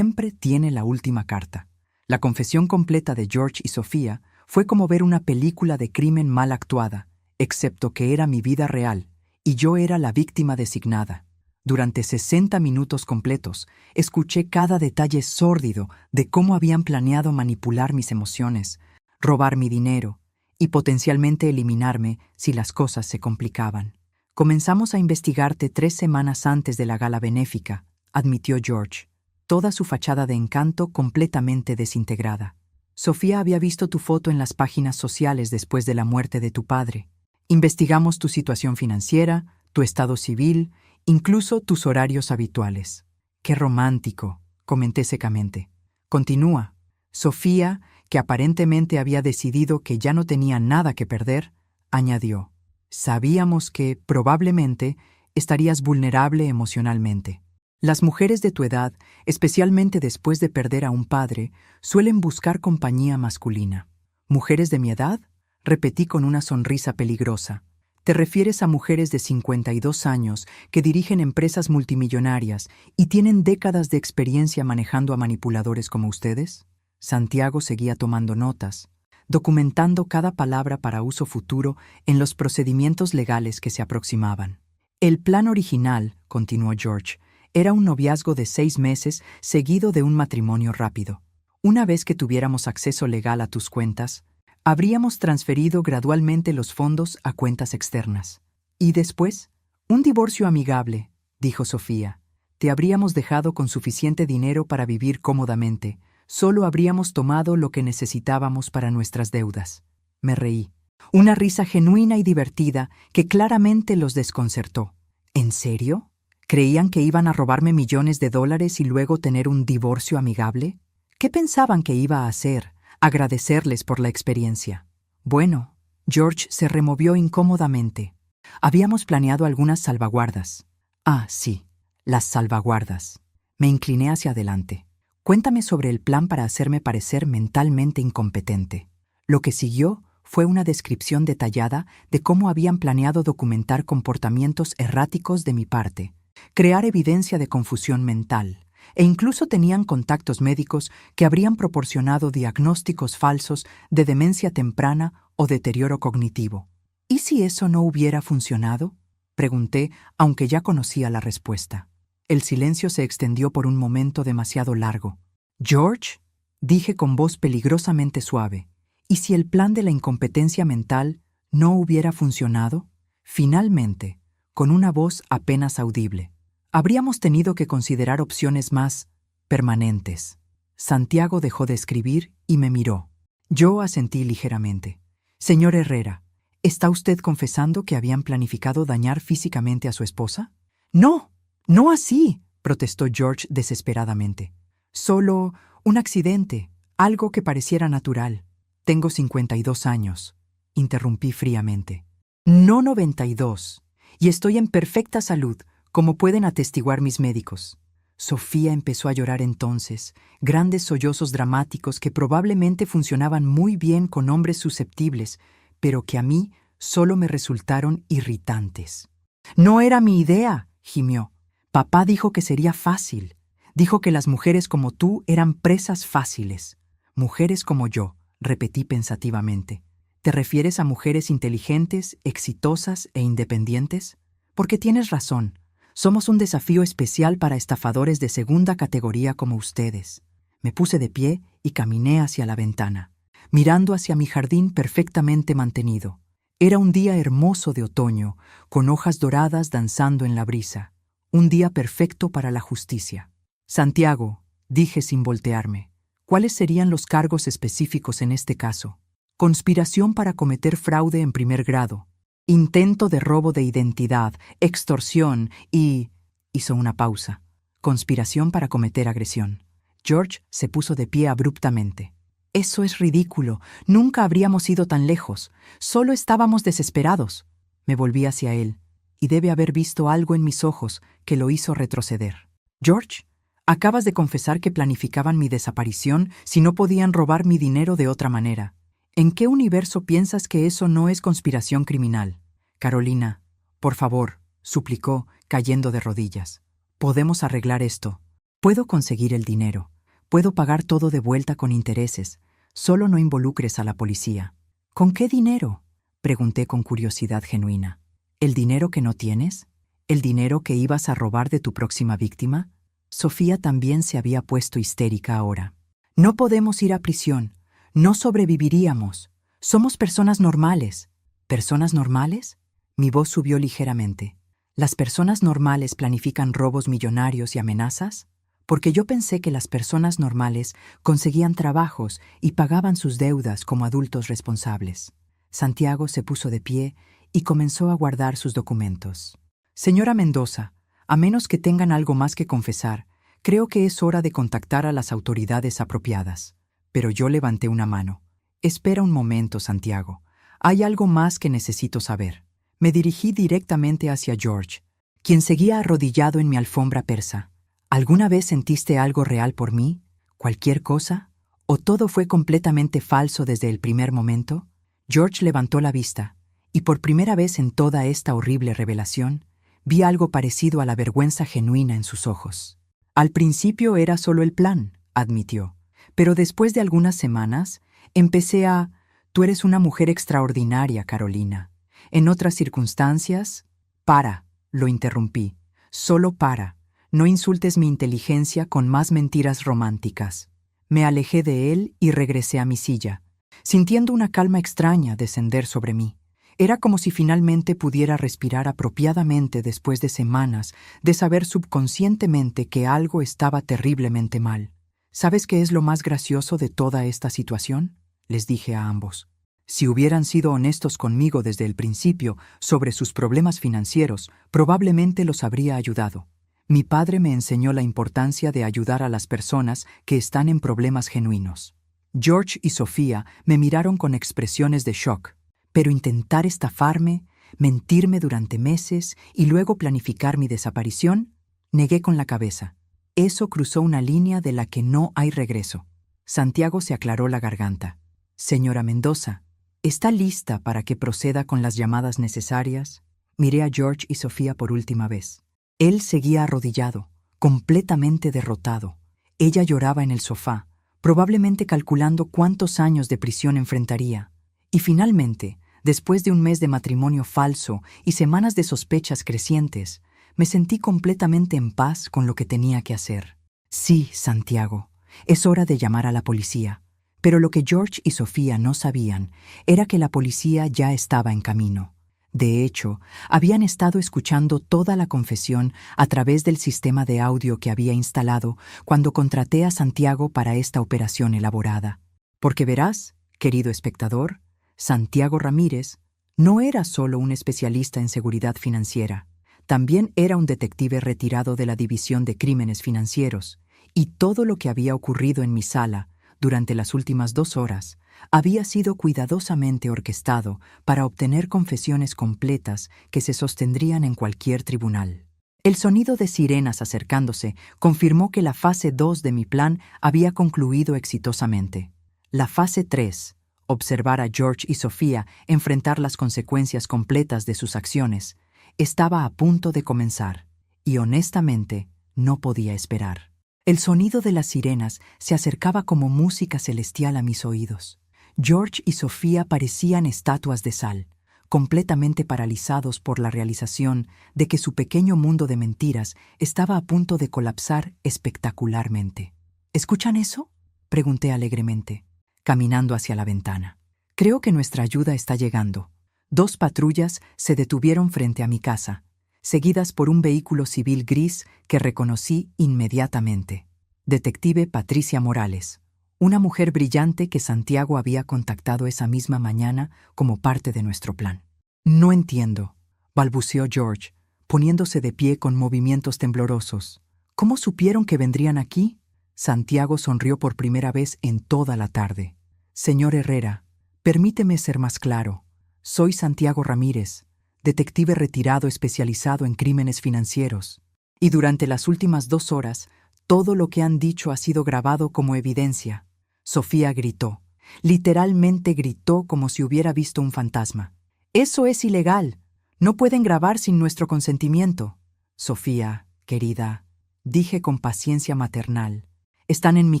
tiene la última carta. La confesión completa de George y Sofía fue como ver una película de crimen mal actuada, excepto que era mi vida real, y yo era la víctima designada. Durante 60 minutos completos, escuché cada detalle sórdido de cómo habían planeado manipular mis emociones, robar mi dinero y potencialmente eliminarme si las cosas se complicaban. Comenzamos a investigarte 3 semanas antes de la gala benéfica, admitió George, toda su fachada de encanto completamente desintegrada. Sofía había visto tu foto en las páginas sociales después de la muerte de tu padre. Investigamos tu situación financiera, tu estado civil, incluso tus horarios habituales. Qué romántico, comenté secamente. Continúa. Sofía, que aparentemente había decidido que ya no tenía nada que perder, añadió. Sabíamos que, probablemente, estarías vulnerable emocionalmente. Las mujeres de tu edad, especialmente después de perder a un padre, suelen buscar compañía masculina. ¿Mujeres de mi edad?, repetí con una sonrisa peligrosa. ¿Te refieres a mujeres de 52 años que dirigen empresas multimillonarias y tienen décadas de experiencia manejando a manipuladores como ustedes? Santiago seguía tomando notas, documentando cada palabra para uso futuro en los procedimientos legales que se aproximaban. El plan original, continuó George, era un noviazgo de 6 meses seguido de un matrimonio rápido. Una vez que tuviéramos acceso legal a tus cuentas, habríamos transferido gradualmente los fondos a cuentas externas. Y después, un divorcio amigable, dijo Sofía. Te habríamos dejado con suficiente dinero para vivir cómodamente, Solo habríamos tomado lo que necesitábamos para nuestras deudas. Me reí. Una risa genuina y divertida que claramente los desconcertó. ¿En serio? ¿Creían que iban a robarme millones de dólares y luego tener un divorcio amigable? ¿Qué pensaban que iba a hacer? Agradecerles por la experiencia. Bueno, George se removió incómodamente. Habíamos planeado algunas salvaguardas. Ah, sí, las salvaguardas. Me incliné hacia adelante. Cuéntame sobre el plan para hacerme parecer mentalmente incompetente. Lo que siguió fue una descripción detallada de cómo habían planeado documentar comportamientos erráticos de mi parte, crear evidencia de confusión mental, e incluso tenían contactos médicos que habrían proporcionado diagnósticos falsos de demencia temprana o deterioro cognitivo. ¿Y si eso no hubiera funcionado?, pregunté, aunque ya conocía la respuesta. El silencio se extendió por un momento demasiado largo. «George», dije con voz peligrosamente suave, ¿y si el plan de la incompetencia mental no hubiera funcionado? Finalmente, con una voz apenas audible, habríamos tenido que considerar opciones más permanentes. Santiago dejó de escribir y me miró. Yo asentí ligeramente. «Señor Herrera, ¿está usted confesando que habían planificado dañar físicamente a su esposa?» «No, no así», protestó George desesperadamente. «Solo un accidente, algo que pareciera natural». «Tengo 52 años», interrumpí fríamente. «No 92, y estoy en perfecta salud, como pueden atestiguar mis médicos». Sofía empezó a llorar entonces, grandes sollozos dramáticos que probablemente funcionaban muy bien con hombres susceptibles, pero que a mí solo me resultaron irritantes. «No era mi idea», gimió. «Papá dijo que sería fácil. Dijo que las mujeres como tú eran presas fáciles». «Mujeres como yo», repetí pensativamente. ¿Te refieres a mujeres inteligentes, exitosas e independientes? Porque tienes razón. Somos un desafío especial para estafadores de segunda categoría como ustedes. Me puse de pie y caminé hacia la ventana, mirando hacia mi jardín perfectamente mantenido. Era un día hermoso de otoño, con hojas doradas danzando en la brisa. Un día perfecto para la justicia. «Santiago», dije sin voltearme, ¿cuáles serían los cargos específicos en este caso? Conspiración para cometer fraude en primer grado, intento de robo de identidad, extorsión y... Hizo una pausa. Conspiración para cometer agresión. George se puso de pie abruptamente. «Eso es ridículo. Nunca habríamos ido tan lejos. Solo estábamos desesperados». Me volví hacia él, y debe haber visto algo en mis ojos que lo hizo retroceder. «George, acabas de confesar que planificaban mi desaparición si no podían robar mi dinero de otra manera. ¿En qué universo piensas que eso no es conspiración criminal?» «Carolina, por favor», suplicó, cayendo de rodillas. «Podemos arreglar esto. Puedo conseguir el dinero. Puedo pagar todo de vuelta con intereses. Solo no involucres a la policía». «¿Con qué dinero?», pregunté con curiosidad genuina. «¿El dinero que no tienes? ¿El dinero que ibas a robar de tu próxima víctima?» Sofía también se había puesto histérica ahora. «No podemos ir a prisión. No sobreviviríamos. Somos personas normales». «¿Personas normales?». Mi voz subió ligeramente. ¿Las personas normales planifican robos millonarios y amenazas? Porque yo pensé que las personas normales conseguían trabajos y pagaban sus deudas como adultos responsables. Santiago se puso de pie y comenzó a guardar sus documentos. «Señora Mendoza, a menos que tengan algo más que confesar, creo que es hora de contactar a las autoridades apropiadas». Pero yo levanté una mano. «Espera un momento, Santiago. Hay algo más que necesito saber». Me dirigí directamente hacia George, quien seguía arrodillado en mi alfombra persa. «¿Alguna vez sentiste algo real por mí? ¿Cualquier cosa? ¿O todo fue completamente falso desde el primer momento?» George levantó la vista, y por primera vez en toda esta horrible revelación, vi algo parecido a la vergüenza genuina en sus ojos. «Al principio era solo el plan», admitió. «Pero después de algunas semanas, empecé a... Tú eres una mujer extraordinaria, Carolina. En otras circunstancias...» «Para», lo interrumpí. «Solo para. No insultes mi inteligencia con más mentiras románticas». Me alejé de él y regresé a mi silla, sintiendo una calma extraña descender sobre mí. Era como si finalmente pudiera respirar apropiadamente después de semanas de saber subconscientemente que algo estaba terriblemente mal. ¿Sabes qué es lo más gracioso de toda esta situación? Les dije a ambos. Si hubieran sido honestos conmigo desde el principio sobre sus problemas financieros, probablemente los habría ayudado. Mi padre me enseñó la importancia de ayudar a las personas que están en problemas genuinos. George y Sofía me miraron con expresiones de shock, pero intentar estafarme, mentirme durante meses y luego planificar mi desaparición, negué con la cabeza. Eso cruzó una línea de la que no hay regreso. Santiago se aclaró la garganta. Señora Mendoza, ¿está lista para que proceda con las llamadas necesarias? Miré a George y Sofía por última vez. Él seguía arrodillado, completamente derrotado. Ella lloraba en el sofá, probablemente calculando cuántos años de prisión enfrentaría. Y finalmente, después de un mes de matrimonio falso y semanas de sospechas crecientes, me sentí completamente en paz con lo que tenía que hacer. Sí, Santiago, es hora de llamar a la policía. Pero lo que George y Sofía no sabían era que la policía ya estaba en camino. De hecho, habían estado escuchando toda la confesión a través del sistema de audio que había instalado cuando contraté a Santiago para esta operación elaborada. Porque verás, querido espectador, Santiago Ramírez no era solo un especialista en seguridad financiera, también era un detective retirado de la División de Crímenes Financieros, y todo lo que había ocurrido en mi sala durante las últimas 2 horas había sido cuidadosamente orquestado para obtener confesiones completas que se sostendrían en cualquier tribunal. El sonido de sirenas acercándose confirmó que la fase 2 de mi plan había concluido exitosamente. La fase 3, observar a George y Sofía enfrentar las consecuencias completas de sus acciones, estaba a punto de comenzar, y honestamente no podía esperar. El sonido de las sirenas se acercaba como música celestial a mis oídos. George y Sofía parecían estatuas de sal, completamente paralizados por la realización de que su pequeño mundo de mentiras estaba a punto de colapsar espectacularmente. ¿Escuchan eso?, pregunté alegremente, caminando hacia la ventana. Creo que nuestra ayuda está llegando. 2 patrullas se detuvieron frente a mi casa, seguidas por un vehículo civil gris que reconocí inmediatamente. Detective Patricia Morales, una mujer brillante que Santiago había contactado esa misma mañana como parte de nuestro plan. No entiendo, balbuceó George, poniéndose de pie con movimientos temblorosos. ¿Cómo supieron que vendrían aquí? Santiago sonrió por primera vez en toda la tarde. Señor Herrera, permíteme ser más claro. Soy Santiago Ramírez, detective retirado especializado en crímenes financieros. Y durante las últimas 2 horas, todo lo que han dicho ha sido grabado como evidencia. Sofía gritó. Literalmente gritó como si hubiera visto un fantasma. Eso es ilegal. No pueden grabar sin nuestro consentimiento. Sofía, querida, dije con paciencia maternal. Están en mi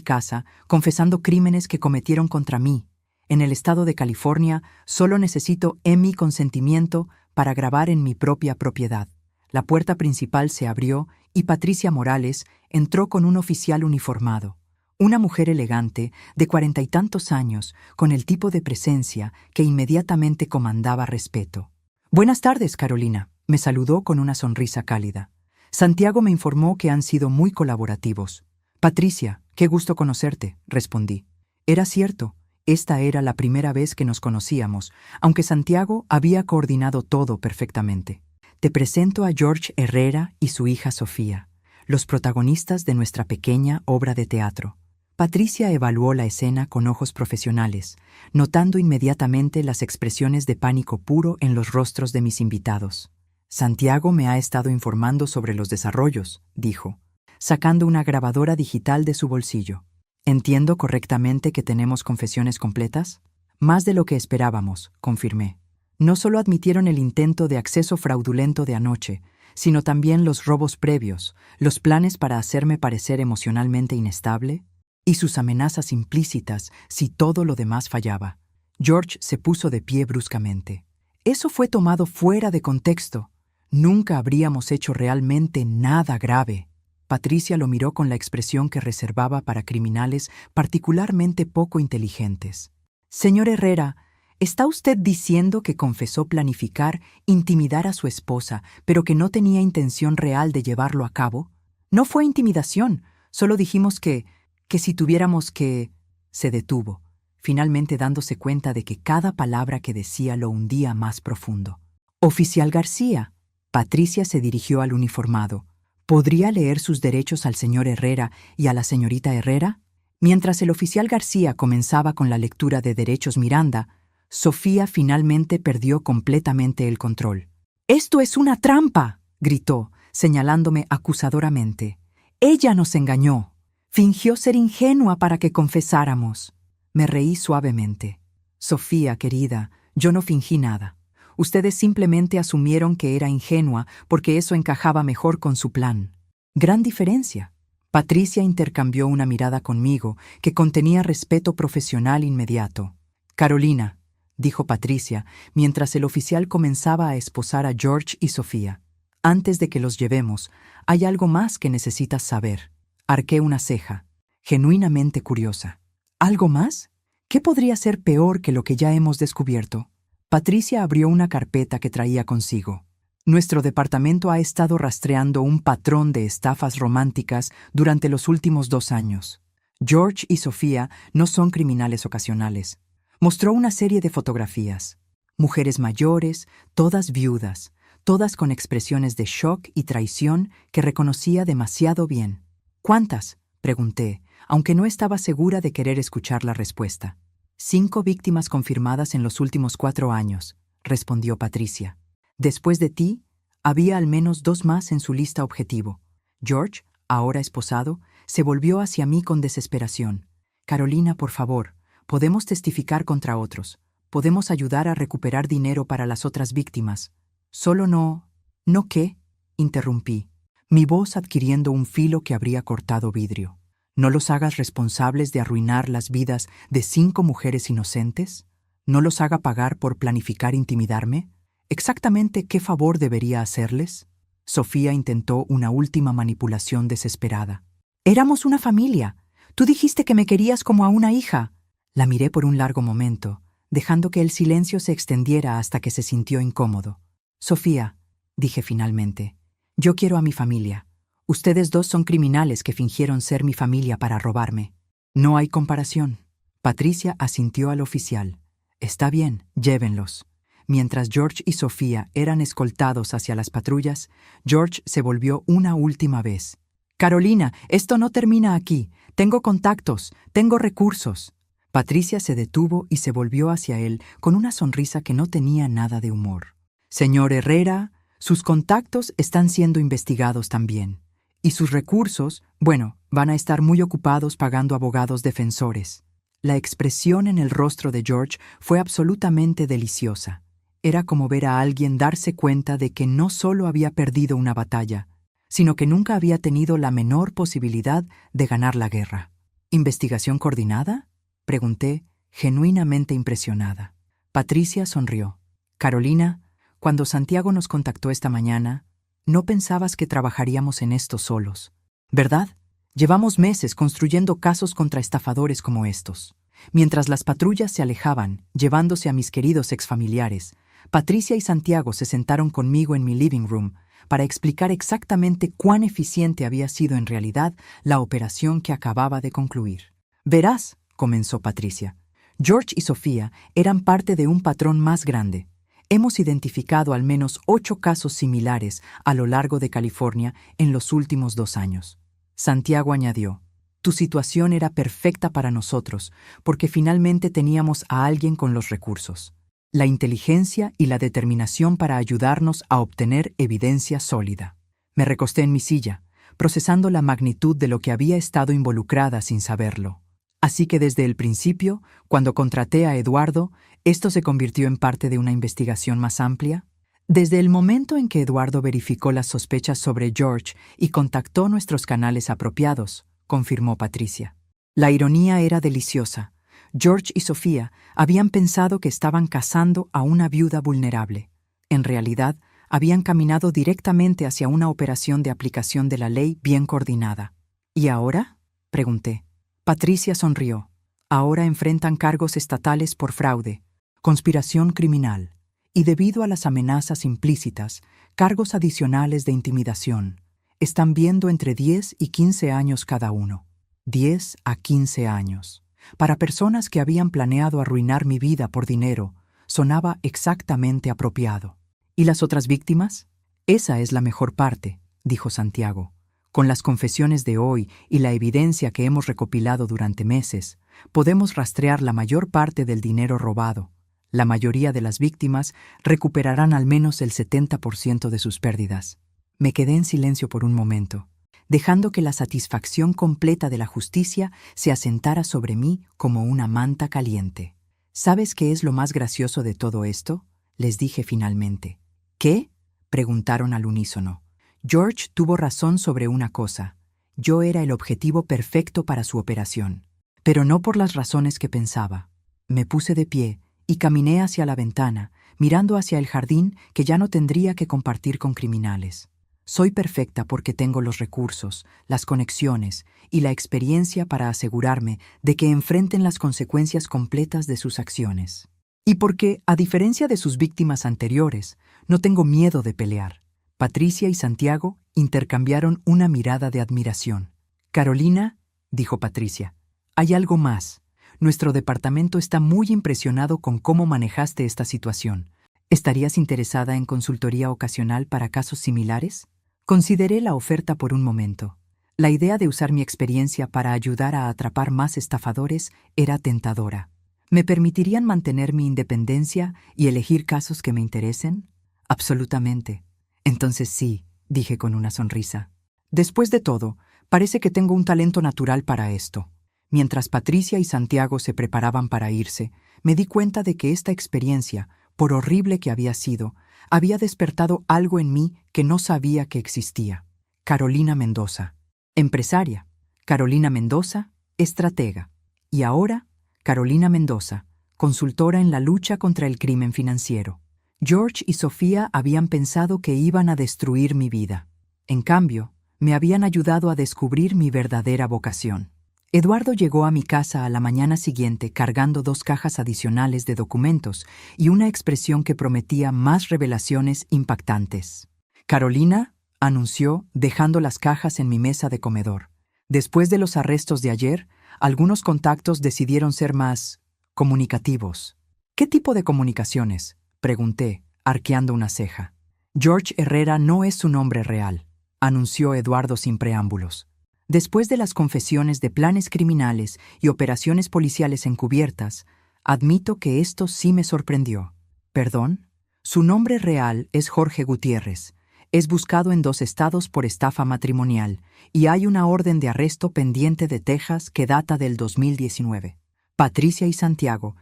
casa, confesando crímenes que cometieron contra mí. En el estado de California, solo necesito mi consentimiento para grabar en mi propia propiedad. La puerta principal se abrió y Patricia Morales entró con un oficial uniformado. Una mujer elegante, de 40 y tantos años, con el tipo de presencia que inmediatamente comandaba respeto. Buenas tardes, Carolina, me saludó con una sonrisa cálida. Santiago me informó que han sido muy colaborativos. Patricia, qué gusto conocerte, respondí. Era cierto. Esta era la primera vez que nos conocíamos, aunque Santiago había coordinado todo perfectamente. Te presento a George Herrera y su hija Sofía, los protagonistas de nuestra pequeña obra de teatro. Patricia evaluó la escena con ojos profesionales, notando inmediatamente las expresiones de pánico puro en los rostros de mis invitados. Santiago me ha estado informando sobre los desarrollos, dijo, sacando una grabadora digital de su bolsillo. ¿Entiendo correctamente que tenemos confesiones completas? Más de lo que esperábamos, confirmé. No solo admitieron el intento de acceso fraudulento de anoche, sino también los robos previos, los planes para hacerme parecer emocionalmente inestable y sus amenazas implícitas si todo lo demás fallaba. George se puso de pie bruscamente. Eso fue tomado fuera de contexto. Nunca habríamos hecho realmente nada grave. Patricia lo miró con la expresión que reservaba para criminales particularmente poco inteligentes. Señor Herrera, ¿está usted diciendo que confesó planificar, intimidar a su esposa, pero que no tenía intención real de llevarlo a cabo? No fue intimidación, solo dijimos que que si tuviéramos que... Se detuvo, finalmente dándose cuenta de que cada palabra que decía lo hundía más profundo. Oficial García. Patricia se dirigió al uniformado. ¿Podría leer sus derechos al señor Herrera y a la señorita Herrera? Mientras el oficial García comenzaba con la lectura de derechos Miranda, Sofía finalmente perdió completamente el control. «¡Esto es una trampa!», gritó, señalándome acusadoramente. «Ella nos engañó. Fingió ser ingenua para que confesáramos». Me reí suavemente. «Sofía, querida, yo no fingí nada. Ustedes simplemente asumieron que era ingenua porque eso encajaba mejor con su plan. Gran diferencia». Patricia intercambió una mirada conmigo que contenía respeto profesional inmediato. «Carolina», dijo Patricia, mientras el oficial comenzaba a esposar a George y Sofía. «Antes de que los llevemos, hay algo más que necesitas saber». Arqué una ceja, genuinamente curiosa. ¿Algo más? ¿Qué podría ser peor que lo que ya hemos descubierto? Patricia abrió una carpeta que traía consigo. Nuestro departamento ha estado rastreando un patrón de estafas románticas durante los últimos 2 años. George y Sofía no son criminales ocasionales. Mostró una serie de fotografías. Mujeres mayores, todas viudas, todas con expresiones de shock y traición que reconocía demasiado bien. «¿Cuántas?», pregunté, aunque no estaba segura de querer escuchar la respuesta. 5 víctimas confirmadas en los últimos 4 años, respondió Patricia. Después de ti, había al menos 2 más en su lista objetivo. George, ahora esposado, se volvió hacia mí con desesperación. «Carolina, por favor, podemos testificar contra otros. Podemos ayudar a recuperar dinero para las otras víctimas. Solo no...» «¿No qué?», interrumpí, mi voz adquiriendo un filo que habría cortado vidrio. «¿No los hagas responsables de arruinar las vidas de 5 mujeres inocentes? ¿No los haga pagar por planificar intimidarme? ¿Exactamente qué favor debería hacerles?». Sofía intentó una última manipulación desesperada. «Éramos una familia. Tú dijiste que me querías como a una hija». La miré por un largo momento, dejando que el silencio se extendiera hasta que se sintió incómodo. «Sofía», dije finalmente, «yo quiero a mi familia. Ustedes 2 son criminales que fingieron ser mi familia para robarme. No hay comparación». Patricia asintió al oficial. «Está bien, llévenlos». Mientras George y Sofía eran escoltados hacia las patrullas, George se volvió una última vez. «Carolina, esto no termina aquí. Tengo contactos, tengo recursos». Patricia se detuvo y se volvió hacia él con una sonrisa que no tenía nada de humor. «Señor Herrera, sus contactos están siendo investigados también. Y sus recursos, bueno, van a estar muy ocupados pagando abogados defensores». La expresión en el rostro de George fue absolutamente deliciosa. Era como ver a alguien darse cuenta de que no solo había perdido una batalla, sino que nunca había tenido la menor posibilidad de ganar la guerra. «¿Investigación coordinada?», pregunté, genuinamente impresionada. Patricia sonrió. «Carolina, cuando Santiago nos contactó esta mañana, no pensabas que trabajaríamos en esto solos, ¿verdad? Llevamos meses construyendo casos contra estafadores como estos». Mientras las patrullas se alejaban, llevándose a mis queridos exfamiliares, Patricia y Santiago se sentaron conmigo en mi living room para explicar exactamente cuán eficiente había sido en realidad la operación que acababa de concluir. «Verás», comenzó Patricia, «George y Sofía eran parte de un patrón más grande. Hemos identificado al menos 8 casos similares a lo largo de California en los últimos 2 años. Santiago añadió, «Tu situación era perfecta para nosotros porque finalmente teníamos a alguien con los recursos, la inteligencia y la determinación para ayudarnos a obtener evidencia sólida». Me recosté en mi silla, procesando la magnitud de lo que había estado involucrada sin saberlo. Así que desde el principio, cuando contraté a Eduardo, esto se convirtió en parte de una investigación más amplia. Desde el momento en que Eduardo verificó las sospechas sobre George y contactó nuestros canales apropiados, confirmó Patricia. La ironía era deliciosa. George y Sofía habían pensado que estaban cazando a una viuda vulnerable. En realidad, habían caminado directamente hacia una operación de aplicación de la ley bien coordinada. ¿Y ahora?, pregunté. Patricia sonrió. Ahora enfrentan cargos estatales por fraude, conspiración criminal y, debido a las amenazas implícitas, cargos adicionales de intimidación. Están viendo entre 10 y 15 años cada uno. 10 a 15 años. Para personas que habían planeado arruinar mi vida por dinero, sonaba exactamente apropiado. ¿Y las otras víctimas? Esa es la mejor parte, dijo Santiago. Con las confesiones de hoy y la evidencia que hemos recopilado durante meses, podemos rastrear la mayor parte del dinero robado. La mayoría de las víctimas recuperarán al menos el 70% de sus pérdidas. Me quedé en silencio por un momento, dejando que la satisfacción completa de la justicia se asentara sobre mí como una manta caliente. ¿Sabes qué es lo más gracioso de todo esto?, les dije finalmente. ¿Qué?, preguntaron al unísono. George tuvo razón sobre una cosa. Yo era el objetivo perfecto para su operación, pero no por las razones que pensaba. Me puse de pie y caminé hacia la ventana, mirando hacia el jardín que ya no tendría que compartir con criminales. Soy perfecta porque tengo los recursos, las conexiones y la experiencia para asegurarme de que enfrenten las consecuencias completas de sus acciones. Y porque, a diferencia de sus víctimas anteriores, no tengo miedo de pelear. Patricia y Santiago intercambiaron una mirada de admiración. «Carolina», dijo Patricia, «hay algo más. Nuestro departamento está muy impresionado con cómo manejaste esta situación. ¿Estarías interesada en consultoría ocasional para casos similares?» Consideré la oferta por un momento. La idea de usar mi experiencia para ayudar a atrapar más estafadores era tentadora. ¿Me permitirían mantener mi independencia y elegir casos que me interesen? Absolutamente. Entonces sí, dije con una sonrisa. Después de todo, parece que tengo un talento natural para esto. Mientras Patricia y Santiago se preparaban para irse, me di cuenta de que esta experiencia, por horrible que había sido, había despertado algo en mí que no sabía que existía. Carolina Mendoza, empresaria. Carolina Mendoza, estratega. Y ahora, Carolina Mendoza, consultora en la lucha contra el crimen financiero. George y Sofía habían pensado que iban a destruir mi vida. En cambio, me habían ayudado a descubrir mi verdadera vocación. Eduardo llegó a mi casa a la mañana siguiente cargando 2 cajas adicionales de documentos y una expresión que prometía más revelaciones impactantes. «Carolina», anunció, dejando las cajas en mi mesa de comedor. Después de los arrestos de ayer, algunos contactos decidieron ser más comunicativos. «¿Qué tipo de comunicaciones?», pregunté, arqueando una ceja. «George Herrera no es su nombre real», anunció Eduardo sin preámbulos. Después de las confesiones de planes criminales y operaciones policiales encubiertas, admito que esto sí me sorprendió. ¿Perdón? Su nombre real es Jorge Gutiérrez. Es buscado en 2 estados por estafa matrimonial y hay una orden de arresto pendiente de Texas que data del 2019. Patricia y Santiago,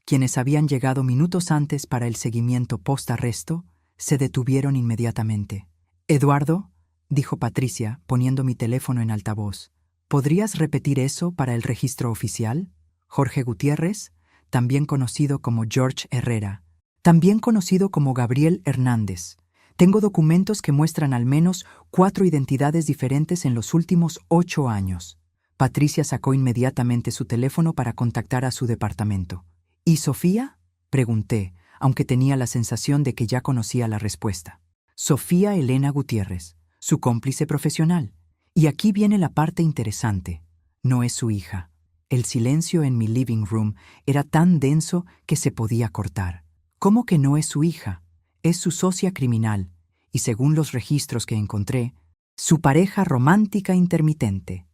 quienes habían llegado minutos antes para el seguimiento post-arresto, se detuvieron inmediatamente. «Eduardo», dijo Patricia, poniendo mi teléfono en altavoz, ¿podrías repetir eso para el registro oficial? Jorge Gutiérrez, también conocido como George Herrera, también conocido como Gabriel Hernández. Tengo documentos que muestran al menos 4 identidades diferentes en los últimos 8 años. Patricia sacó inmediatamente su teléfono para contactar a su departamento. ¿Y Sofía?, pregunté, aunque tenía la sensación de que ya conocía la respuesta. Sofía Elena Gutiérrez, su cómplice profesional. Y aquí viene la parte interesante. No es su hija. El silencio en mi living room era tan denso que se podía cortar. ¿Cómo que no es su hija? Es su socia criminal, y según los registros que encontré, su pareja romántica intermitente.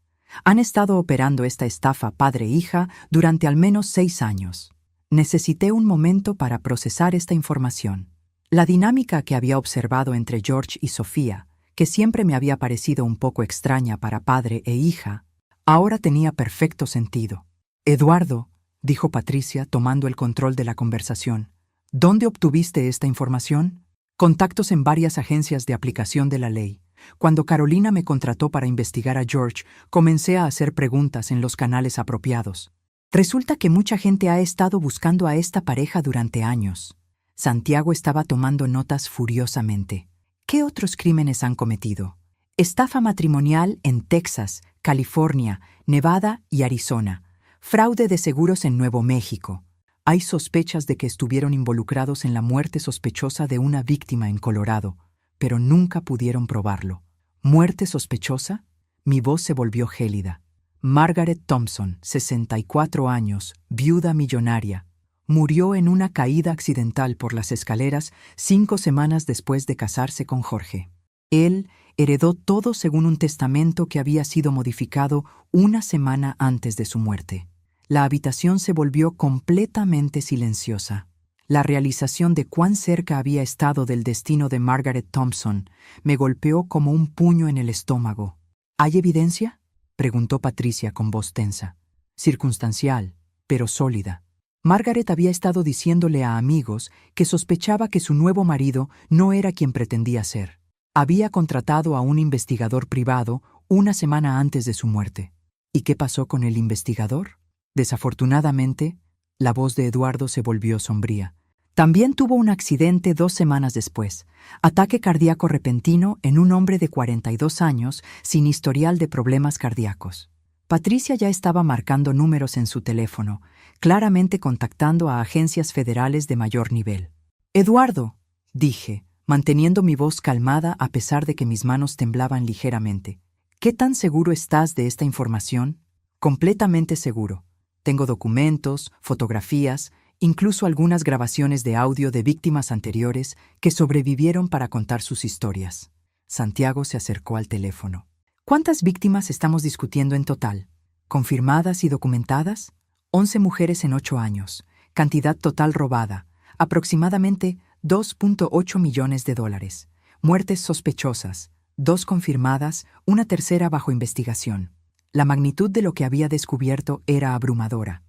Han estado operando esta estafa padre-hija durante al menos 6 años. Necesité un momento para procesar esta información. La dinámica que había observado entre George y Sofía, que siempre me había parecido un poco extraña para padre e hija, ahora tenía perfecto sentido. «Eduardo», dijo Patricia tomando el control de la conversación, «¿dónde obtuviste esta información?» «Contactos en varias agencias de aplicación de la ley. Cuando Carolina me contrató para investigar a George, comencé a hacer preguntas en los canales apropiados. Resulta que mucha gente ha estado buscando a esta pareja durante años». Santiago estaba tomando notas furiosamente. ¿Qué otros crímenes han cometido? Estafa matrimonial en Texas, California, Nevada y Arizona. Fraude de seguros en Nuevo México. Hay sospechas de que estuvieron involucrados en la muerte sospechosa de una víctima en Colorado, pero nunca pudieron probarlo. ¿Muerte sospechosa? Mi voz se volvió gélida. Margaret Thompson, 64 años, viuda millonaria, murió en una caída accidental por las escaleras 5 semanas después de casarse con Jorge. Él heredó todo según un testamento que había sido modificado una semana antes de su muerte. La habitación se volvió completamente silenciosa. La realización de cuán cerca había estado del destino de Margaret Thompson me golpeó como un puño en el estómago. ¿Hay evidencia?, preguntó Patricia con voz tensa. Circunstancial, pero sólida. Margaret había estado diciéndole a amigos que sospechaba que su nuevo marido no era quien pretendía ser. Había contratado a un investigador privado una semana antes de su muerte. ¿Y qué pasó con el investigador? Desafortunadamente, la voz de Eduardo se volvió sombría. También tuvo un accidente 2 semanas después, ataque cardíaco repentino en un hombre de 42 años sin historial de problemas cardíacos. Patricia ya estaba marcando números en su teléfono, claramente contactando a agencias federales de mayor nivel. «Eduardo», dije, manteniendo mi voz calmada a pesar de que mis manos temblaban ligeramente. «¿Qué tan seguro estás de esta información?» «Completamente seguro. Tengo documentos, fotografías, incluso algunas grabaciones de audio de víctimas anteriores que sobrevivieron para contar sus historias». Santiago se acercó al teléfono. «¿Cuántas víctimas estamos discutiendo en total? ¿Confirmadas y documentadas? 11 mujeres en 8 años. Cantidad total robada, aproximadamente $2.8 millones. Muertes sospechosas, 2 confirmadas, una tercera bajo investigación». La magnitud de lo que había descubierto era abrumadora.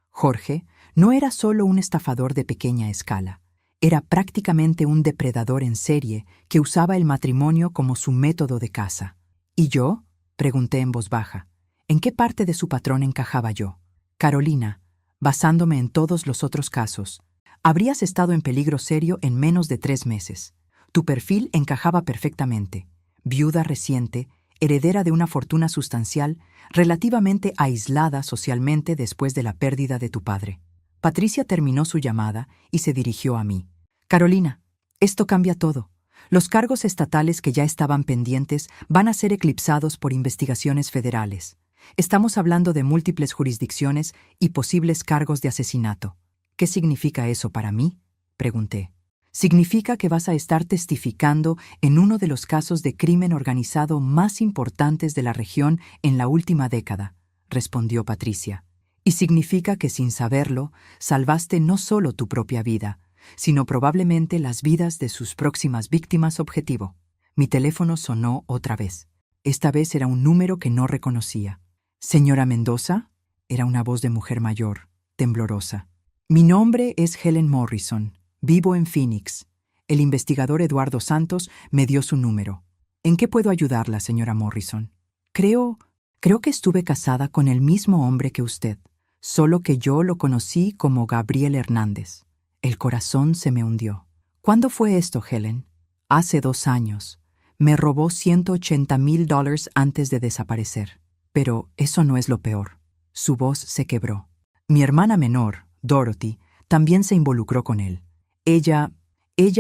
Jorge, no era solo un estafador de pequeña escala. Era prácticamente un depredador en serie que usaba el matrimonio como su método de caza. ¿Y yo?, pregunté en voz baja. ¿En qué parte de su patrón encajaba yo? Carolina, basándome en todos los otros casos, habrías estado en peligro serio en menos de 3 meses. Tu perfil encajaba perfectamente. Viuda reciente, heredera de una fortuna sustancial, relativamente aislada socialmente después de la pérdida de tu padre. Patricia terminó su llamada y se dirigió a mí. «Carolina, esto cambia todo. Los cargos estatales que ya estaban pendientes van a ser eclipsados por investigaciones federales. Estamos hablando de múltiples jurisdicciones y posibles cargos de asesinato. ¿Qué significa eso para mí?», pregunté. «Significa que vas a estar testificando en uno de los casos de crimen organizado más importantes de la región en la última década», respondió Patricia. «Y significa que sin saberlo, salvaste no solo tu propia vida, sino probablemente las vidas de sus próximas víctimas objetivo». Mi teléfono sonó otra vez. Esta vez era un número que no reconocía. «¿Señora Mendoza?», era una voz de mujer mayor, temblorosa. «Mi nombre es Helen Morrison. Vivo en Phoenix. El investigador Eduardo Santos me dio su número. ¿En qué puedo ayudarla, señora Morrison?» Creo que estuve casada con el mismo hombre que usted, solo que yo lo conocí como Gabriel Hernández». El corazón se me hundió. «¿Cuándo fue esto, Helen?» «Hace 2 años. Me robó $180,000 antes de desaparecer. Pero eso no es lo peor». Su voz se quebró. «Mi hermana menor, Dorothy, también se involucró con él. Ella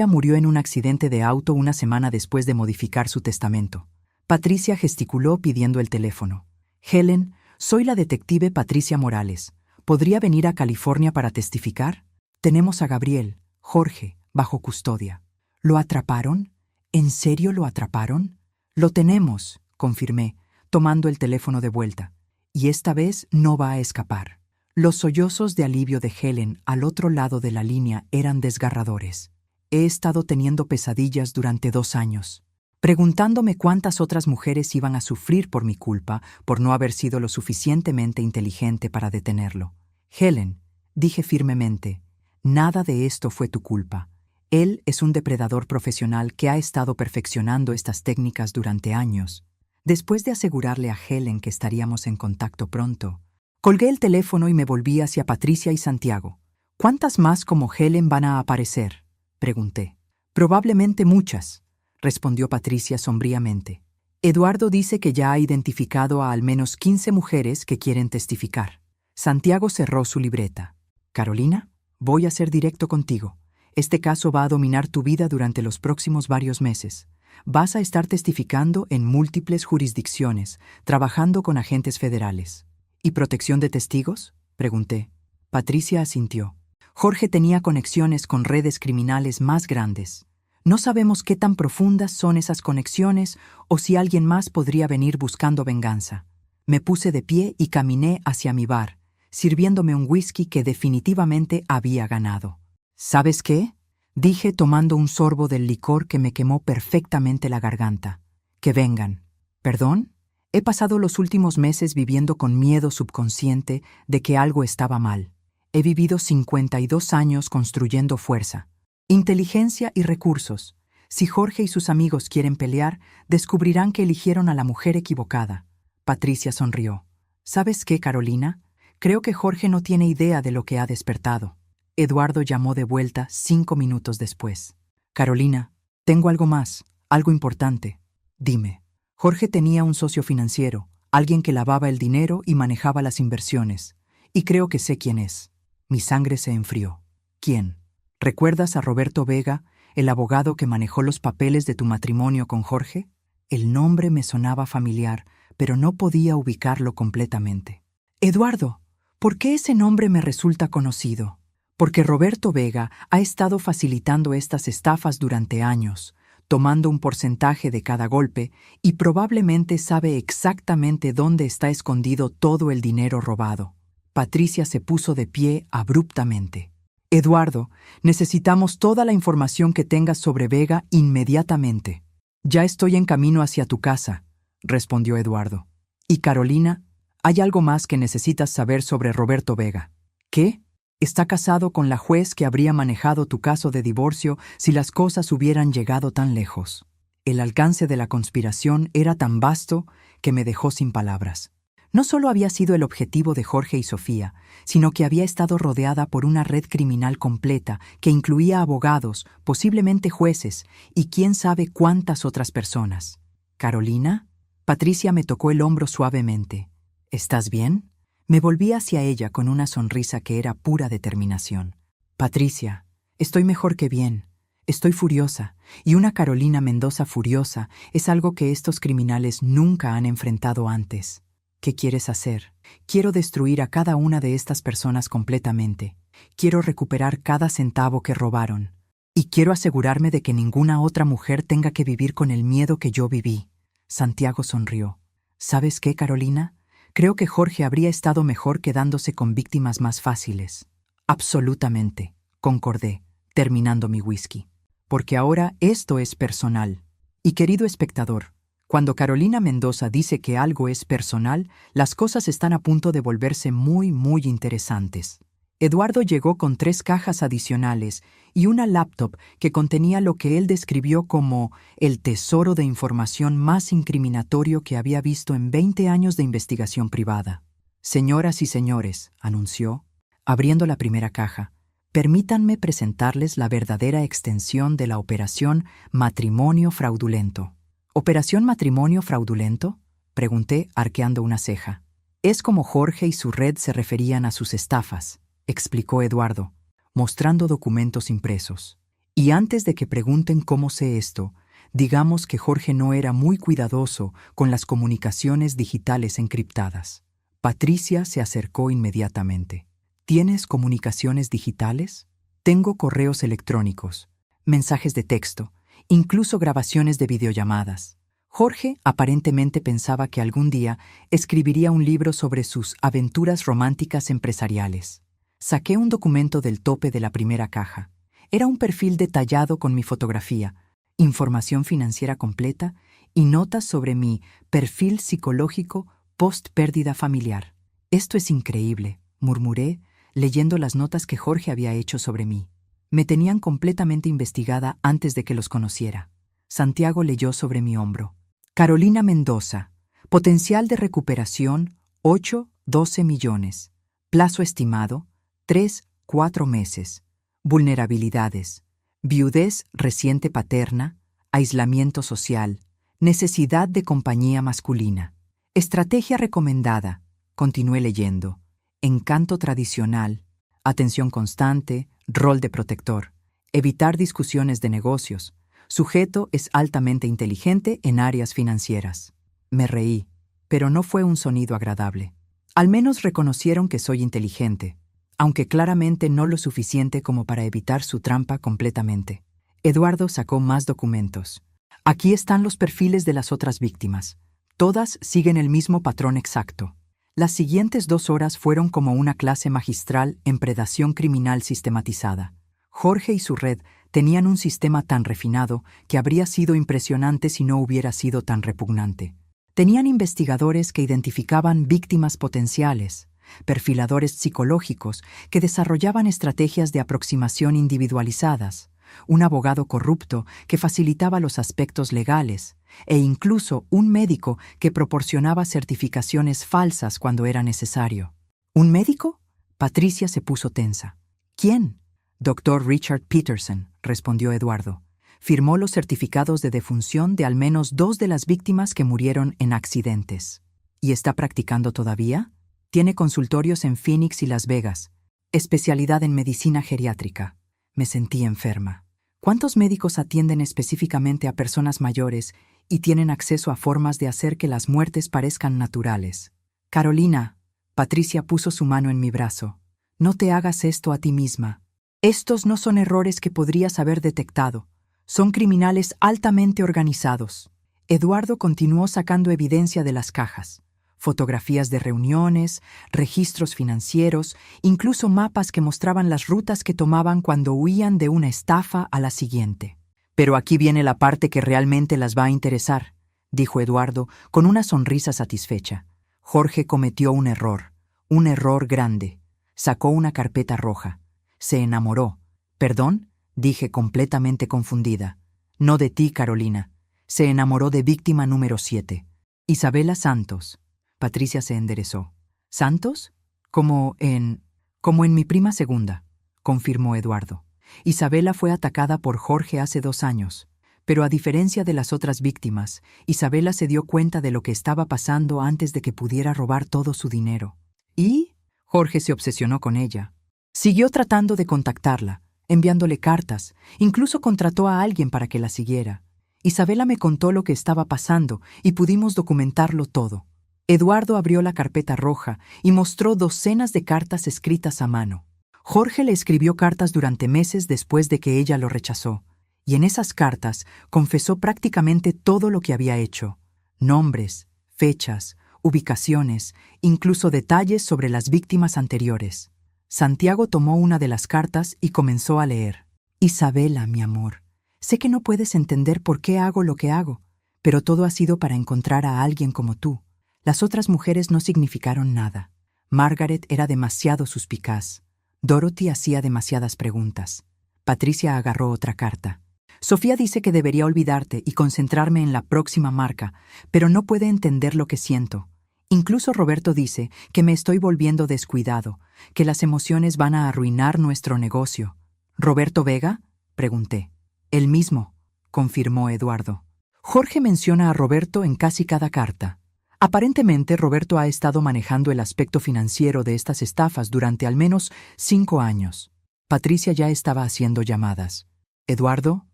murió en un accidente de auto una semana después de modificar su testamento». Patricia gesticuló pidiendo el teléfono. «Helen, soy la detective Patricia Morales. ¿Podría venir a California para testificar? Tenemos a Gabriel, Jorge, bajo custodia». «¿Lo atraparon? ¿En serio lo atraparon?» «Lo tenemos», confirmé, tomando el teléfono de vuelta. «Y esta vez no va a escapar». Los sollozos de alivio de Helen al otro lado de la línea eran desgarradores. «He estado teniendo pesadillas durante 2 años, preguntándome cuántas otras mujeres iban a sufrir por mi culpa por no haber sido lo suficientemente inteligente para detenerlo». «Helen», dije firmemente, «nada de esto fue tu culpa. Él es un depredador profesional que ha estado perfeccionando estas técnicas durante años». Después de asegurarle a Helen que estaríamos en contacto pronto, colgué el teléfono y me volví hacia Patricia y Santiago. «¿Cuántas más como Helen van a aparecer?», pregunté. «Probablemente muchas», respondió Patricia sombríamente. «Eduardo dice que ya ha identificado a al menos 15 mujeres que quieren testificar». Santiago cerró su libreta. «Carolina, voy a ser directo contigo. Este caso va a dominar tu vida durante los próximos varios meses. Vas a estar testificando en múltiples jurisdicciones, trabajando con agentes federales. ¿Y protección de testigos?, pregunté. Patricia asintió. Jorge tenía conexiones con redes criminales más grandes. No sabemos qué tan profundas son esas conexiones o si alguien más podría venir buscando venganza. Me puse de pie y caminé hacia mi bar, sirviéndome un whisky que definitivamente había ganado. ¿Sabes qué?, dije tomando un sorbo del licor que me quemó perfectamente la garganta. Que vengan. ¿Perdón? He pasado los últimos meses viviendo con miedo subconsciente de que algo estaba mal. He vivido 52 años construyendo fuerza, inteligencia y recursos. Si Jorge y sus amigos quieren pelear, descubrirán que eligieron a la mujer equivocada. Patricia sonrió. ¿Sabes qué, Carolina? Creo que Jorge no tiene idea de lo que ha despertado. Eduardo llamó de vuelta 5 minutos después. Carolina, tengo algo más, algo importante. Dime. Jorge tenía un socio financiero, alguien que lavaba el dinero y manejaba las inversiones. Y creo que sé quién es. Mi sangre se enfrió. ¿Quién? ¿Recuerdas a Roberto Vega, el abogado que manejó los papeles de tu matrimonio con Jorge? El nombre me sonaba familiar, pero no podía ubicarlo completamente. Eduardo, ¿por qué ese nombre me resulta conocido? Porque Roberto Vega ha estado facilitando estas estafas durante años, tomando un porcentaje de cada golpe y probablemente sabe exactamente dónde está escondido todo el dinero robado. Patricia se puso de pie abruptamente. Eduardo, necesitamos toda la información que tengas sobre Vega inmediatamente. Ya estoy en camino hacia tu casa, respondió Eduardo. Y Carolina, hay algo más que necesitas saber sobre Roberto Vega. ¿Qué? Está casado con la juez que habría manejado tu caso de divorcio si las cosas hubieran llegado tan lejos. El alcance de la conspiración era tan vasto que me dejó sin palabras. No solo había sido el objetivo de Jorge y Sofía, sino que había estado rodeada por una red criminal completa que incluía abogados, posiblemente jueces, y quién sabe cuántas otras personas. ¿Carolina? Patricia me tocó el hombro suavemente. ¿Estás bien? Me volví hacia ella con una sonrisa que era pura determinación. Patricia, estoy mejor que bien. Estoy furiosa, y una Carolina Mendoza furiosa es algo que estos criminales nunca han enfrentado antes. ¿Qué quieres hacer? Quiero destruir a cada una de estas personas completamente. Quiero recuperar cada centavo que robaron. Y quiero asegurarme de que ninguna otra mujer tenga que vivir con el miedo que yo viví. Santiago sonrió. ¿Sabes qué, Carolina? Creo que Jorge habría estado mejor quedándose con víctimas más fáciles. Absolutamente, concordé, terminando mi whisky. Porque ahora esto es personal. Y querido espectador, cuando Carolina Mendoza dice que algo es personal, las cosas están a punto de volverse muy, muy interesantes. Eduardo llegó con 3 cajas adicionales y una laptop que contenía lo que él describió como el tesoro de información más incriminatorio que había visto en 20 años de investigación privada. Señoras y señores, anunció, abriendo la primera caja, permítanme presentarles la verdadera extensión de la Operación Matrimonio Fraudulento. ¿Operación Matrimonio Fraudulento?, pregunté, arqueando una ceja. Es como Jorge y su red se referían a sus estafas, explicó Eduardo, mostrando documentos impresos. Y antes de que pregunten cómo sé esto, digamos que Jorge no era muy cuidadoso con las comunicaciones digitales encriptadas. Patricia se acercó inmediatamente. ¿Tienes comunicaciones digitales? Tengo correos electrónicos, mensajes de texto, incluso grabaciones de videollamadas. Jorge aparentemente pensaba que algún día escribiría un libro sobre sus aventuras románticas empresariales. Saqué un documento del tope de la primera caja. Era un perfil detallado con mi fotografía, información financiera completa y notas sobre mi perfil psicológico post-pérdida familiar. Esto es increíble, murmuré, leyendo las notas que Jorge había hecho sobre mí. Me tenían completamente investigada antes de que los conociera. Santiago leyó sobre mi hombro. Carolina Mendoza, potencial de recuperación 8-12 millones. Plazo estimado 3-4 meses. Vulnerabilidades: viudez reciente paterna, aislamiento social, necesidad de compañía masculina. Estrategia recomendada, continué leyendo, encanto tradicional, atención constante, rol de protector, evitar discusiones de negocios, Sujeto es altamente inteligente en áreas financieras. Me reí, pero no fue un sonido agradable. Al menos reconocieron que soy inteligente, aunque claramente no lo suficiente como para evitar su trampa completamente. Eduardo sacó más documentos. Aquí están los perfiles de las otras víctimas. Todas siguen el mismo patrón exacto. Las siguientes 2 horas fueron como una clase magistral en predación criminal sistematizada. Jorge y su red tenían un sistema tan refinado que habría sido impresionante si no hubiera sido tan repugnante. Tenían investigadores que identificaban víctimas potenciales, perfiladores psicológicos que desarrollaban estrategias de aproximación individualizadas, un abogado corrupto que facilitaba los aspectos legales, e incluso un médico que proporcionaba certificaciones falsas cuando era necesario. ¿Un médico? Patricia se puso tensa. ¿Quién? Dr. Richard Peterson, respondió Eduardo. Firmó los certificados de defunción de al menos 2 de las víctimas que murieron en accidentes. ¿Y está practicando todavía? Tiene consultorios en Phoenix y Las Vegas, especialidad en medicina geriátrica. Me sentí enferma. ¿Cuántos médicos atienden específicamente a personas mayores y tienen acceso a formas de hacer que las muertes parezcan naturales? Carolina, Patricia puso su mano en mi brazo. No te hagas esto a ti misma. Estos no son errores que podrías haber detectado. Son criminales altamente organizados. Eduardo continuó sacando evidencia de las cajas. Fotografías de reuniones, registros financieros, incluso mapas que mostraban las rutas que tomaban cuando huían de una estafa a la siguiente. Pero aquí viene la parte que realmente las va a interesar, dijo Eduardo con una sonrisa satisfecha. Jorge cometió un error grande. Sacó una carpeta roja. Se enamoró. ¿Perdón? Dije completamente confundida. No de ti, Carolina. Se enamoró de víctima número 7. Isabela Santos. Patricia se enderezó. ¿Santos? Como en mi prima segunda, confirmó Eduardo. Isabela fue atacada por Jorge hace 2 años, pero a diferencia de las otras víctimas, Isabela se dio cuenta de lo que estaba pasando antes de que pudiera robar todo su dinero. ¿Y? Jorge se obsesionó con ella. Siguió tratando de contactarla, enviándole cartas, incluso contrató a alguien para que la siguiera. Isabela me contó lo que estaba pasando y pudimos documentarlo todo. Eduardo abrió la carpeta roja y mostró docenas de cartas escritas a mano. Jorge le escribió cartas durante meses después de que ella lo rechazó, y en esas cartas confesó prácticamente todo lo que había hecho. Nombres, fechas, ubicaciones, incluso detalles sobre las víctimas anteriores. Santiago tomó una de las cartas y comenzó a leer. Isabela, mi amor, sé que no puedes entender por qué hago lo que hago, pero todo ha sido para encontrar a alguien como tú. Las otras mujeres no significaron nada. Margaret era demasiado suspicaz. Dorothy hacía demasiadas preguntas. Patricia agarró otra carta. Sofía dice que debería olvidarte y concentrarme en la próxima marca, pero no puede entender lo que siento. Incluso Roberto dice que me estoy volviendo descuidado, que las emociones van a arruinar nuestro negocio. ¿Roberto Vega? Pregunté. El mismo, confirmó Eduardo. Jorge menciona a Roberto en casi cada carta. Aparentemente, Roberto ha estado manejando el aspecto financiero de estas estafas durante al menos 5 años. Patricia ya estaba haciendo llamadas. Eduardo,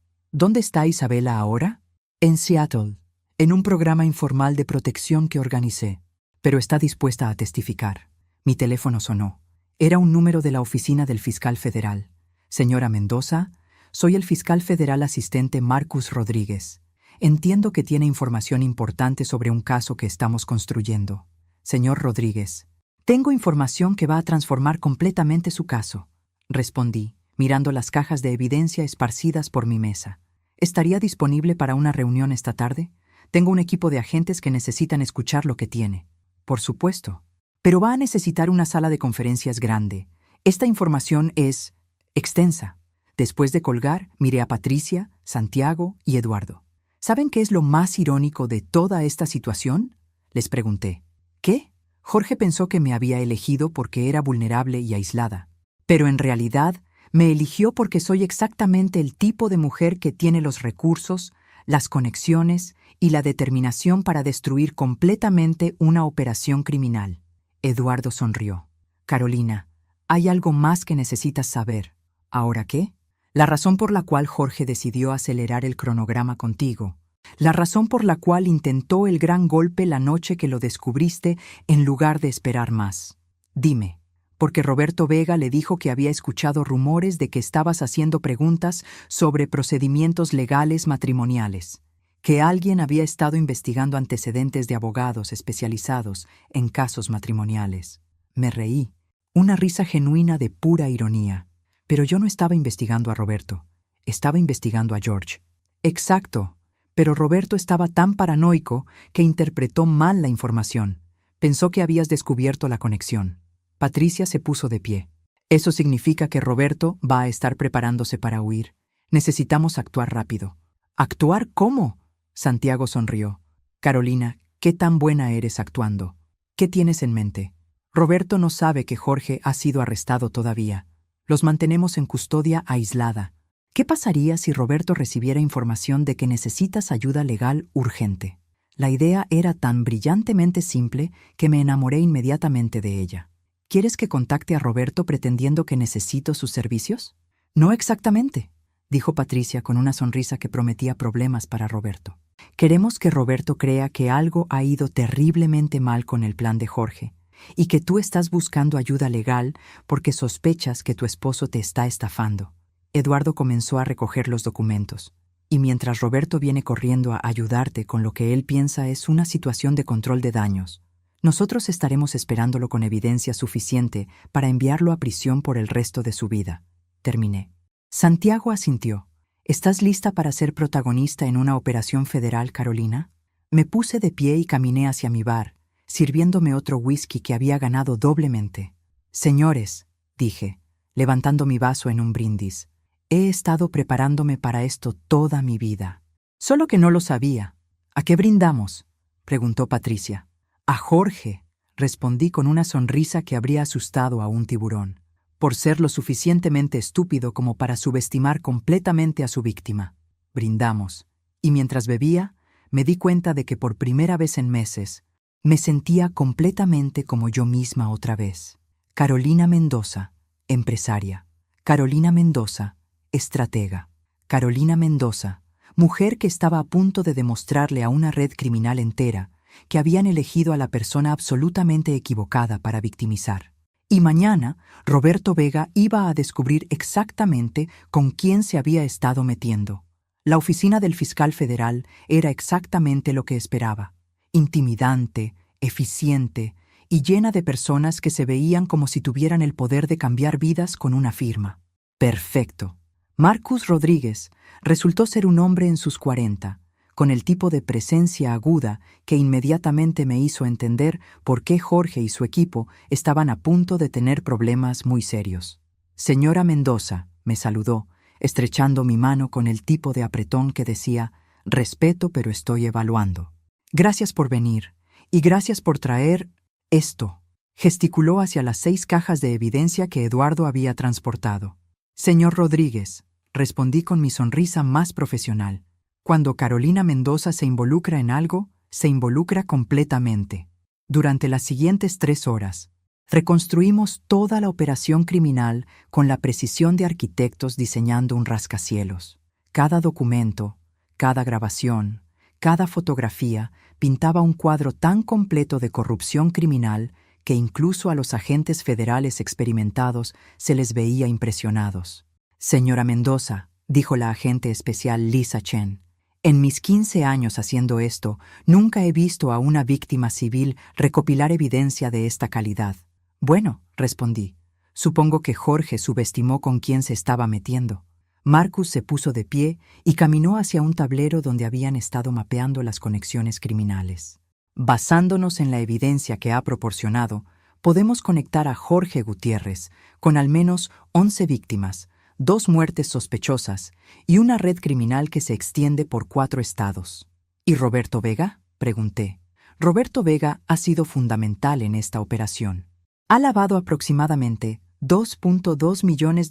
¿dónde está Isabela ahora? En Seattle, en un programa informal de protección que organicé, pero está dispuesta a testificar. Mi teléfono sonó. Era un número de la oficina del fiscal federal. Señora Mendoza, soy el fiscal federal asistente Marcus Rodríguez. Entiendo que tiene información importante sobre un caso que estamos construyendo. Señor Rodríguez, tengo información que va a transformar completamente su caso, respondí, mirando las cajas de evidencia esparcidas por mi mesa. ¿Estaría disponible para una reunión esta tarde? Tengo un equipo de agentes que necesitan escuchar lo que tiene. Por supuesto. Pero va a necesitar una sala de conferencias grande. Esta información es extensa. Después de colgar, miré a Patricia, Santiago y Eduardo. ¿Saben qué es lo más irónico de toda esta situación? Les pregunté. ¿Qué? Jorge pensó que me había elegido porque era vulnerable y aislada. Pero en realidad, me eligió porque soy exactamente el tipo de mujer que tiene los recursos, las conexiones y la determinación para destruir completamente una operación criminal. Eduardo sonrió. Carolina, hay algo más que necesitas saber. ¿Ahora qué? La razón por la cual Jorge decidió acelerar el cronograma contigo. La razón por la cual intentó el gran golpe la noche que lo descubriste en lugar de esperar más. Dime, porque Roberto Vega le dijo que había escuchado rumores de que estabas haciendo preguntas sobre procedimientos legales matrimoniales, que alguien había estado investigando antecedentes de abogados especializados en casos matrimoniales. Me reí, una risa genuina de pura ironía. Pero yo no estaba investigando a Roberto, estaba investigando a George. Exacto, pero Roberto estaba tan paranoico que interpretó mal la información. Pensó que habías descubierto la conexión. Patricia se puso de pie. Eso significa que Roberto va a estar preparándose para huir. Necesitamos actuar rápido. ¿Actuar cómo? Santiago sonrió. Carolina, ¿qué tan buena eres actuando? ¿Qué tienes en mente? Roberto no sabe que Jorge ha sido arrestado todavía. Los mantenemos en custodia aislada. ¿Qué pasaría si Roberto recibiera información de que necesitas ayuda legal urgente? La idea era tan brillantemente simple que me enamoré inmediatamente de ella. ¿Quieres que contacte a Roberto pretendiendo que necesito sus servicios? No exactamente, dijo Patricia con una sonrisa que prometía problemas para Roberto. Queremos que Roberto crea que algo ha ido terriblemente mal con el plan de Jorge y que tú estás buscando ayuda legal porque sospechas que tu esposo te está estafando. Eduardo comenzó a recoger los documentos, y mientras Roberto viene corriendo a ayudarte con lo que él piensa es una situación de control de daños, nosotros estaremos esperándolo con evidencia suficiente para enviarlo a prisión por el resto de su vida. Terminé. Santiago asintió. ¿Estás lista para ser protagonista en una operación federal, Carolina? Me puse de pie y caminé hacia mi bar, sirviéndome otro whisky que había ganado doblemente. Señores, dije, levantando mi vaso en un brindis, he estado preparándome para esto toda mi vida. Solo que no lo sabía. ¿A qué brindamos?, preguntó Patricia. A Jorge, respondí con una sonrisa que habría asustado a un tiburón, por ser lo suficientemente estúpido como para subestimar completamente a su víctima. Brindamos, y mientras bebía, me di cuenta de que por primera vez en meses, me sentía completamente como yo misma otra vez. Carolina Mendoza, empresaria. Carolina Mendoza, estratega. Carolina Mendoza, mujer que estaba a punto de demostrarle a una red criminal entera que habían elegido a la persona absolutamente equivocada para victimizar. Y mañana, Roberto Vega iba a descubrir exactamente con quién se había estado metiendo. La oficina del fiscal federal era exactamente lo que esperaba. Intimidante, eficiente y llena de personas que se veían como si tuvieran el poder de cambiar vidas con una firma. Perfecto. Marcus Rodríguez resultó ser un hombre en sus 40, con el tipo de presencia aguda que inmediatamente me hizo entender por qué Jorge y su equipo estaban a punto de tener problemas muy serios. Señora Mendoza, me saludó, estrechando mi mano con el tipo de apretón que decía, respeto pero estoy evaluando. Gracias por venir, y gracias por traer esto. Gesticuló hacia las 6 cajas de evidencia que Eduardo había transportado. Señor Rodríguez, respondí con mi sonrisa más profesional. Cuando Carolina Mendoza se involucra en algo, se involucra completamente. Durante las siguientes 3 horas, reconstruimos toda la operación criminal con la precisión de arquitectos diseñando un rascacielos. Cada documento, cada grabación, cada fotografía pintaba un cuadro tan completo de corrupción criminal que incluso a los agentes federales experimentados se les veía impresionados. Señora Mendoza, dijo la agente especial Lisa Chen, en mis 15 años haciendo esto, nunca he visto a una víctima civil recopilar evidencia de esta calidad. Bueno, respondí, supongo que Jorge subestimó con quién se estaba metiendo. Marcus se puso de pie y caminó hacia un tablero donde habían estado mapeando las conexiones criminales. Basándonos en la evidencia que ha proporcionado, podemos conectar a Jorge Gutiérrez con al menos 11 víctimas, 2 muertes sospechosas y una red criminal que se extiende por 4 estados. ¿Y Roberto Vega?, pregunté. Roberto Vega ha sido fundamental en esta operación. Ha lavado aproximadamente $2.2 millones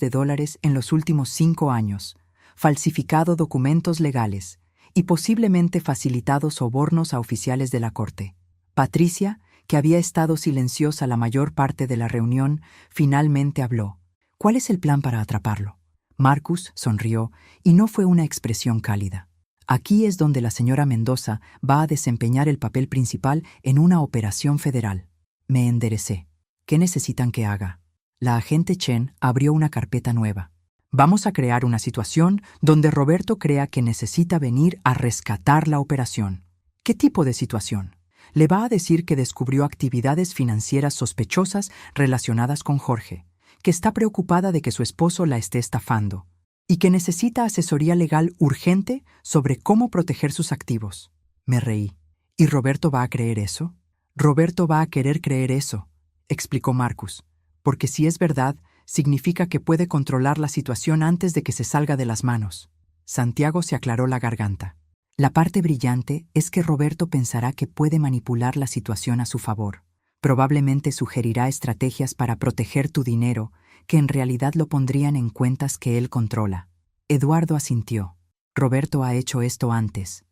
en los últimos 5 años, falsificado documentos legales y posiblemente facilitado sobornos a oficiales de la corte. Patricia, que había estado silenciosa la mayor parte de la reunión, finalmente habló. ¿Cuál es el plan para atraparlo? Marcus sonrió y no fue una expresión cálida. Aquí es donde la señora Mendoza va a desempeñar el papel principal en una operación federal. Me enderecé. ¿Qué necesitan que haga? La agente Chen abrió una carpeta nueva. Vamos a crear una situación donde Roberto crea que necesita venir a rescatar la operación. ¿Qué tipo de situación? Le va a decir que descubrió actividades financieras sospechosas relacionadas con Jorge, que está preocupada de que su esposo la esté estafando y que necesita asesoría legal urgente sobre cómo proteger sus activos. Me reí. ¿Y Roberto va a creer eso? Roberto va a querer creer eso, explicó Marcus, porque si es verdad, significa que puede controlar la situación antes de que se salga de las manos. Santiago se aclaró la garganta. La parte brillante es que Roberto pensará que puede manipular la situación a su favor. Probablemente sugerirá estrategias para proteger tu dinero que en realidad lo pondrían en cuentas que él controla. Eduardo asintió. Roberto ha hecho esto antes.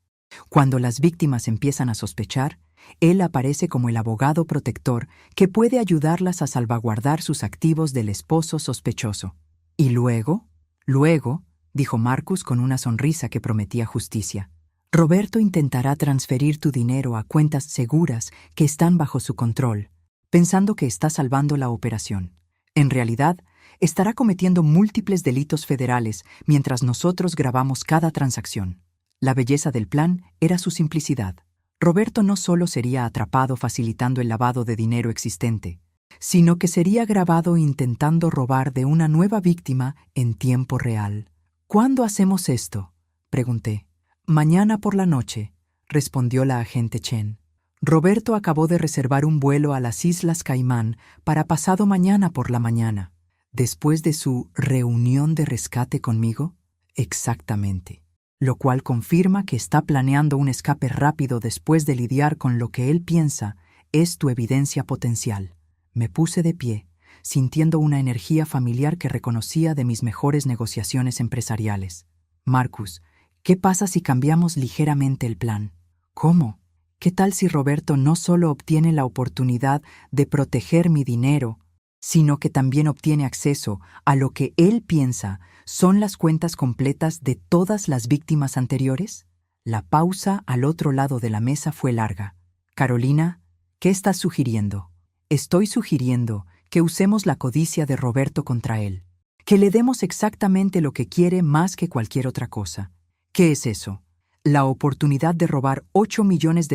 Cuando las víctimas empiezan a sospechar, él aparece como el abogado protector que puede ayudarlas a salvaguardar sus activos del esposo sospechoso. ¿Y luego? Luego, dijo Marcus con una sonrisa que prometía justicia. Roberto intentará transferir tu dinero a cuentas seguras que están bajo su control, pensando que está salvando la operación. En realidad, estará cometiendo múltiples delitos federales mientras nosotros grabamos cada transacción. La belleza del plan era su simplicidad. Roberto no solo sería atrapado facilitando el lavado de dinero existente, sino que sería grabado intentando robar de una nueva víctima en tiempo real. ¿Cuándo hacemos esto?, pregunté. Mañana por la noche, respondió la agente Chen. Roberto acabó de reservar un vuelo a las Islas Caimán para pasado mañana por la mañana. ¿Después de su reunión de rescate conmigo? Exactamente. Lo cual confirma que está planeando un escape rápido después de lidiar con lo que él piensa es tu evidencia potencial. Me puse de pie, sintiendo una energía familiar que reconocía de mis mejores negociaciones empresariales. Marcus, ¿qué pasa si cambiamos ligeramente el plan? ¿Cómo? ¿Qué tal si Roberto no solo obtiene la oportunidad de proteger mi dinero, sino que también obtiene acceso a lo que él piensa son las cuentas completas de todas las víctimas anteriores? La pausa al otro lado de la mesa fue larga. Carolina, ¿qué estás sugiriendo? Estoy sugiriendo que usemos la codicia de Roberto contra él, que le demos exactamente lo que quiere más que cualquier otra cosa. ¿Qué es eso? La oportunidad de robar $8 millones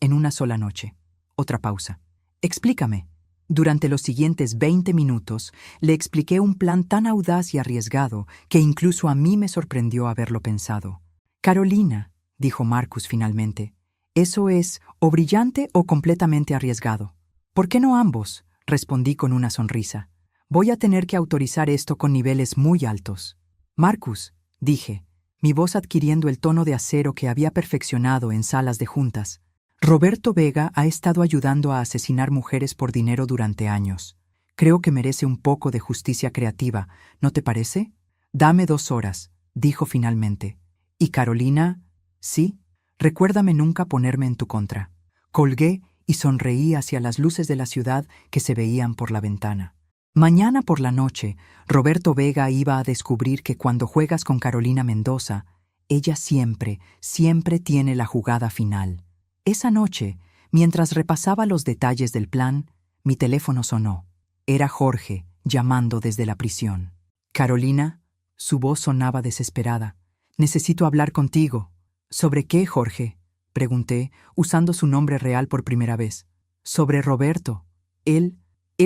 en una sola noche. Otra pausa. Explícame. Durante los siguientes 20 minutos, le expliqué un plan tan audaz y arriesgado que incluso a mí me sorprendió haberlo pensado. Carolina, dijo Marcus finalmente, eso es o brillante o completamente arriesgado. ¿Por qué no ambos?, respondí con una sonrisa. Voy a tener que autorizar esto con niveles muy altos. Marcus, dije, mi voz adquiriendo el tono de acero que había perfeccionado en salas de juntas. Roberto Vega ha estado ayudando a asesinar mujeres por dinero durante años. Creo que merece un poco de justicia creativa, ¿no te parece? Dame 2 horas, dijo finalmente. ¿Y Carolina? Sí, recuérdame nunca ponerme en tu contra. Colgué y sonreí hacia las luces de la ciudad que se veían por la ventana. Mañana por la noche, Roberto Vega iba a descubrir que cuando juegas con Carolina Mendoza, ella siempre, siempre tiene la jugada final. Esa noche, mientras repasaba los detalles del plan, mi teléfono sonó. Era Jorge, llamando desde la prisión. Carolina, su voz sonaba desesperada. Necesito hablar contigo. ¿Sobre qué, Jorge?, pregunté, usando su nombre real por primera vez. Sobre Roberto. Él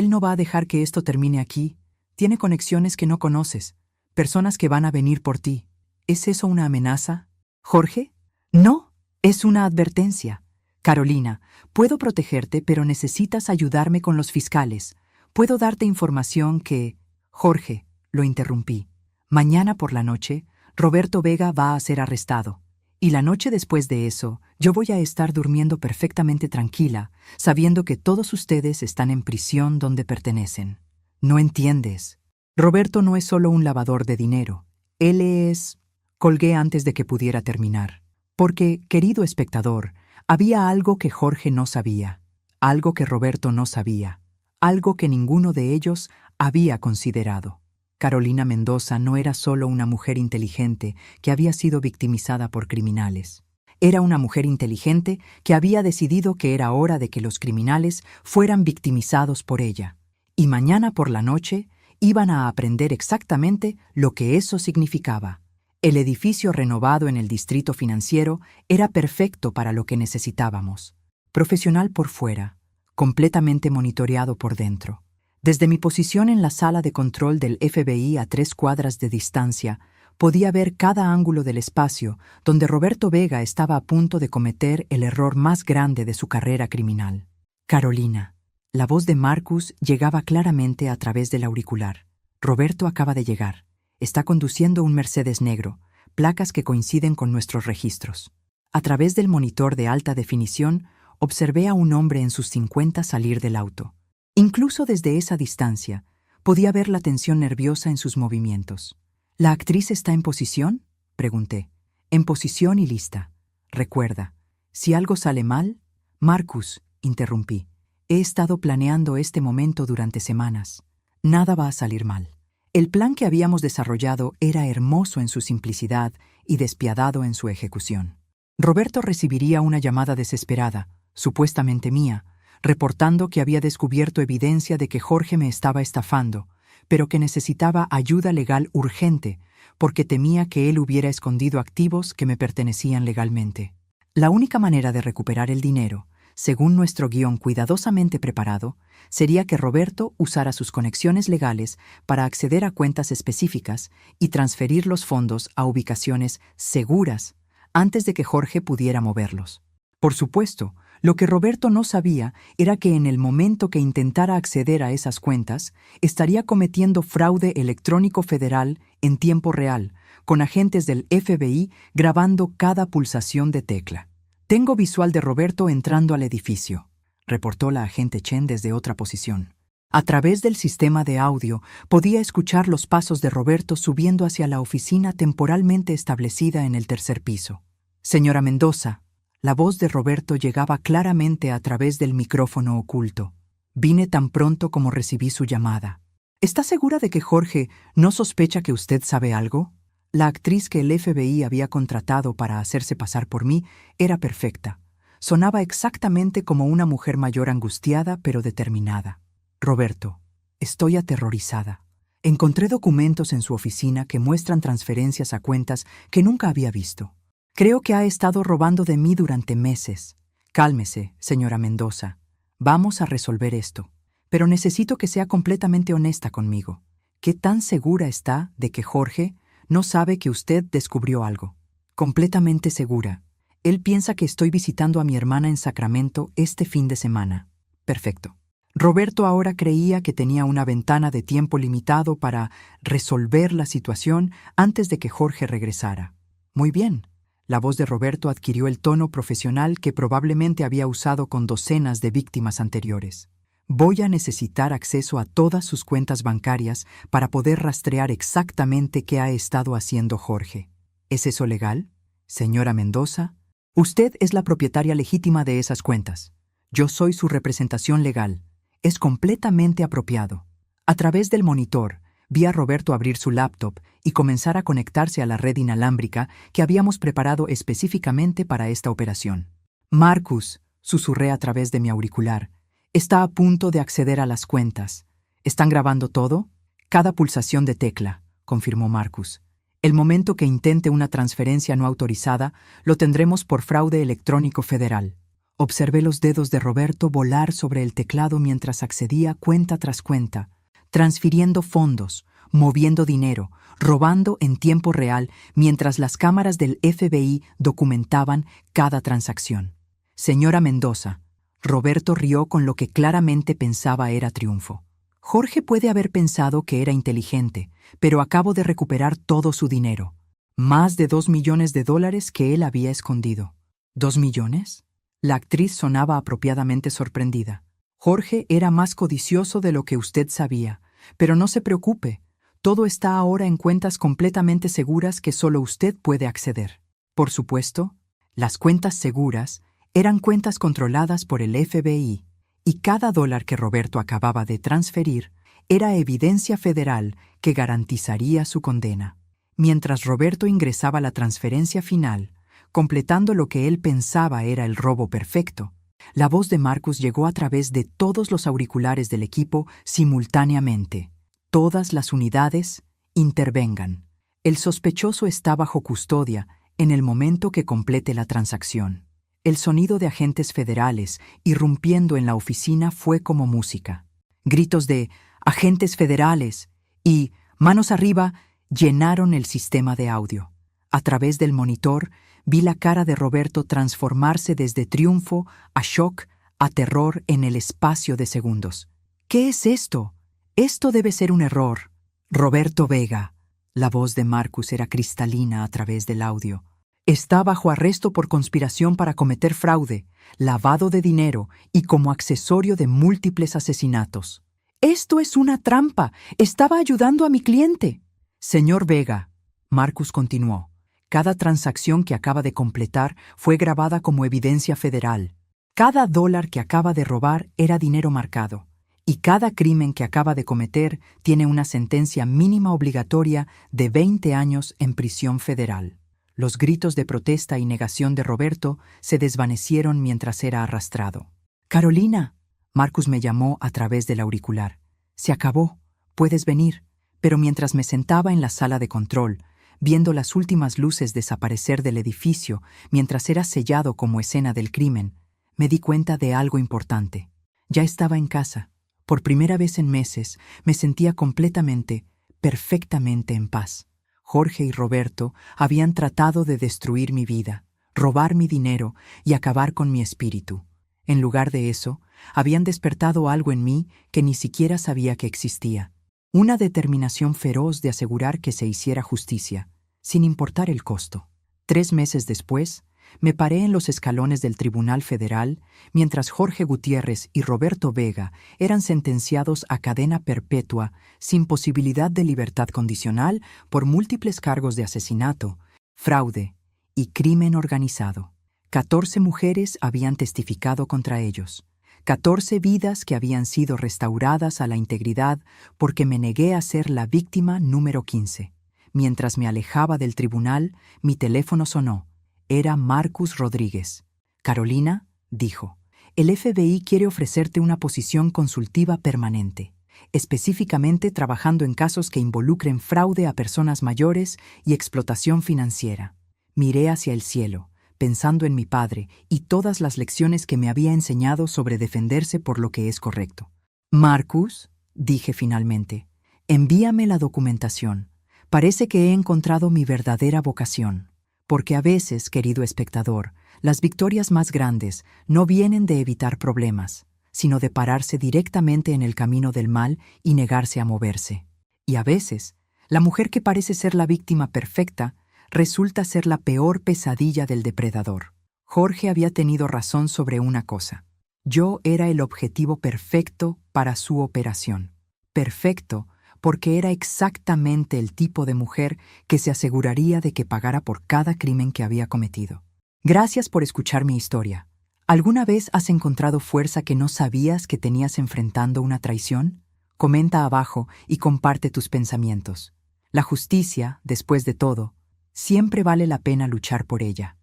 no va a dejar que esto termine aquí. Tiene conexiones que no conoces, personas que van a venir por ti. ¿Es eso una amenaza, Jorge? No, es una advertencia. Carolina, puedo protegerte, pero necesitas ayudarme con los fiscales. Puedo darte información que... Jorge, lo interrumpí. Mañana por la noche, Roberto Vega va a ser arrestado. Y la noche después de eso, yo voy a estar durmiendo perfectamente tranquila, sabiendo que todos ustedes están en prisión donde pertenecen. No entiendes. Roberto no es solo un lavador de dinero. Él es... Colgué antes de que pudiera terminar. Porque, querido espectador, había algo que Jorge no sabía, algo que Roberto no sabía, algo que ninguno de ellos había considerado. Carolina Mendoza no era solo una mujer inteligente que había sido victimizada por criminales. Era una mujer inteligente que había decidido que era hora de que los criminales fueran victimizados por ella. Y mañana por la noche iban a aprender exactamente lo que eso significaba. El edificio renovado en el distrito financiero era perfecto para lo que necesitábamos. Profesional por fuera, completamente monitoreado por dentro. Desde mi posición en la sala de control del FBI a 3 cuadras de distancia, podía ver cada ángulo del espacio donde Roberto Vega estaba a punto de cometer el error más grande de su carrera criminal. Carolina. La voz de Marcus llegaba claramente a través del auricular. Roberto acaba de llegar. Está conduciendo un Mercedes negro, placas que coinciden con nuestros registros. A través del monitor de alta definición, observé a un hombre en sus 50 salir del auto. Incluso desde esa distancia, podía ver la tensión nerviosa en sus movimientos. ¿La actriz está en posición?, pregunté. En posición y lista. Recuerda, si algo sale mal... Marcus, interrumpí. He estado planeando este momento durante semanas. Nada va a salir mal. El plan que habíamos desarrollado era hermoso en su simplicidad y despiadado en su ejecución. Roberto recibiría una llamada desesperada, supuestamente mía, reportando que había descubierto evidencia de que Jorge me estaba estafando, pero que necesitaba ayuda legal urgente porque temía que él hubiera escondido activos que me pertenecían legalmente. La única manera de recuperar el dinero, según nuestro guión cuidadosamente preparado, sería que Roberto usara sus conexiones legales para acceder a cuentas específicas y transferir los fondos a ubicaciones seguras antes de que Jorge pudiera moverlos. Por supuesto, lo que Roberto no sabía era que en el momento que intentara acceder a esas cuentas, estaría cometiendo fraude electrónico federal en tiempo real, con agentes del FBI grabando cada pulsación de tecla. Tengo visual de Roberto entrando al edificio, reportó la agente Chen desde otra posición. A través del sistema de audio podía escuchar los pasos de Roberto subiendo hacia la oficina temporalmente establecida en el 3er piso. Señora Mendoza. La voz de Roberto llegaba claramente a través del micrófono oculto. Vine tan pronto como recibí su llamada. ¿Está segura de que Jorge no sospecha que usted sabe algo? La actriz que el FBI había contratado para hacerse pasar por mí era perfecta. Sonaba exactamente como una mujer mayor angustiada pero determinada. Roberto, estoy aterrorizada. Encontré documentos en su oficina que muestran transferencias a cuentas que nunca había visto. Creo que ha estado robando de mí durante meses. Cálmese, señora Mendoza. Vamos a resolver esto. Pero necesito que sea completamente honesta conmigo. ¿Qué tan segura está de que Jorge no sabe que usted descubrió algo? Completamente segura. Él piensa que estoy visitando a mi hermana en Sacramento este fin de semana. Perfecto. Roberto ahora creía que tenía una ventana de tiempo limitado para resolver la situación antes de que Jorge regresara. Muy bien. La voz de Roberto adquirió el tono profesional que probablemente había usado con docenas de víctimas anteriores. Voy a necesitar acceso a todas sus cuentas bancarias para poder rastrear exactamente qué ha estado haciendo Jorge. ¿Es eso legal? Señora Mendoza, usted es la propietaria legítima de esas cuentas. Yo soy su representación legal. Es completamente apropiado. A través del monitor, vi a Roberto abrir su laptop y comenzar a conectarse a la red inalámbrica que habíamos preparado específicamente para esta operación. Marcus, susurré a través de mi auricular, está a punto de acceder a las cuentas. ¿Están grabando todo? Cada pulsación de tecla, confirmó Marcus. El momento que intente una transferencia no autorizada, lo tendremos por fraude electrónico federal. Observé los dedos de Roberto volar sobre el teclado mientras accedía cuenta tras cuenta, transfiriendo fondos, moviendo dinero, robando en tiempo real mientras las cámaras del FBI documentaban cada transacción. Señora Mendoza, Roberto rió con lo que claramente pensaba era triunfo. Jorge puede haber pensado que era inteligente, pero acabo de recuperar todo su dinero. Más de $2 millones que él había escondido. ¿2 millones? La actriz sonaba apropiadamente sorprendida. Jorge era más codicioso de lo que usted sabía, pero no se preocupe. Todo está ahora en cuentas completamente seguras que solo usted puede acceder. Por supuesto, las cuentas seguras eran cuentas controladas por el FBI, y cada dólar que Roberto acababa de transferir Era evidencia federal que garantizaría su condena. Mientras Roberto ingresaba la transferencia final, completando lo que él pensaba era el robo perfecto, la voz de Marcus llegó a través de todos los auriculares del equipo simultáneamente. Todas las unidades, intervengan. El sospechoso está bajo custodia en el momento que complete la transacción. El sonido de agentes federales irrumpiendo en la oficina fue como música. Gritos de «agentes federales» y «manos arriba» llenaron el sistema de audio. A través del monitor, vi la cara de Roberto transformarse desde triunfo a shock a terror en el espacio de segundos. «¿Qué es esto? Esto debe ser un error». «Roberto Vega». La voz de Marcus era cristalina a través del audio. «Está bajo arresto por conspiración para cometer fraude, lavado de dinero y como accesorio de múltiples asesinatos». «Esto es una trampa. Estaba ayudando a mi cliente». «Señor Vega», Marcus continuó, «cada transacción que acaba de completar fue grabada como evidencia federal. Cada dólar que acaba de robar era dinero marcado. Y cada crimen que acaba de cometer tiene una sentencia mínima obligatoria de 20 años en prisión federal». Los gritos de protesta y negación de Roberto se desvanecieron mientras era arrastrado. «Carolina», Marcus me llamó a través del auricular. «Se acabó. Puedes venir». Pero mientras me sentaba en la sala de control, viendo las últimas luces desaparecer del edificio mientras era sellado como escena del crimen, me di cuenta de algo importante. Ya estaba en casa. Por primera vez en meses, me sentía completamente, perfectamente en paz. Jorge y Roberto habían tratado de destruir mi vida, robar mi dinero y acabar con mi espíritu. En lugar de eso, habían despertado algo en mí que ni siquiera sabía que existía. Una determinación feroz de asegurar que se hiciera justicia, sin importar el costo. 3 meses después, me paré en los escalones del Tribunal Federal mientras Jorge Gutiérrez y Roberto Vega eran sentenciados a cadena perpetua sin posibilidad de libertad condicional por múltiples cargos de asesinato, fraude y crimen organizado. 14 mujeres habían testificado contra ellos. 14 vidas que habían sido restauradas a la integridad porque me negué a ser la víctima número 15. Mientras me alejaba del tribunal, mi teléfono sonó. Era Marcus Rodríguez. «Carolina», dijo, «el FBI quiere ofrecerte una posición consultiva permanente, específicamente trabajando en casos que involucren fraude a personas mayores y explotación financiera». Miré hacia el cielo, pensando en mi padre y todas las lecciones que me había enseñado sobre defenderse por lo que es correcto. «Marcus», dije finalmente, «envíame la documentación. Parece que he encontrado mi verdadera vocación». Porque a veces, querido espectador, las victorias más grandes no vienen de evitar problemas, sino de pararse directamente en el camino del mal y negarse a moverse. Y a veces, la mujer que parece ser la víctima perfecta resulta ser la peor pesadilla del depredador. Jorge había tenido razón sobre una cosa. Yo era el objetivo perfecto para su operación. Perfecto porque era exactamente el tipo de mujer que se aseguraría de que pagara por cada crimen que había cometido. Gracias por escuchar mi historia. ¿Alguna vez has encontrado fuerza que no sabías que tenías enfrentando una traición? Comenta abajo y comparte tus pensamientos. La justicia, después de todo, siempre vale la pena luchar por ella.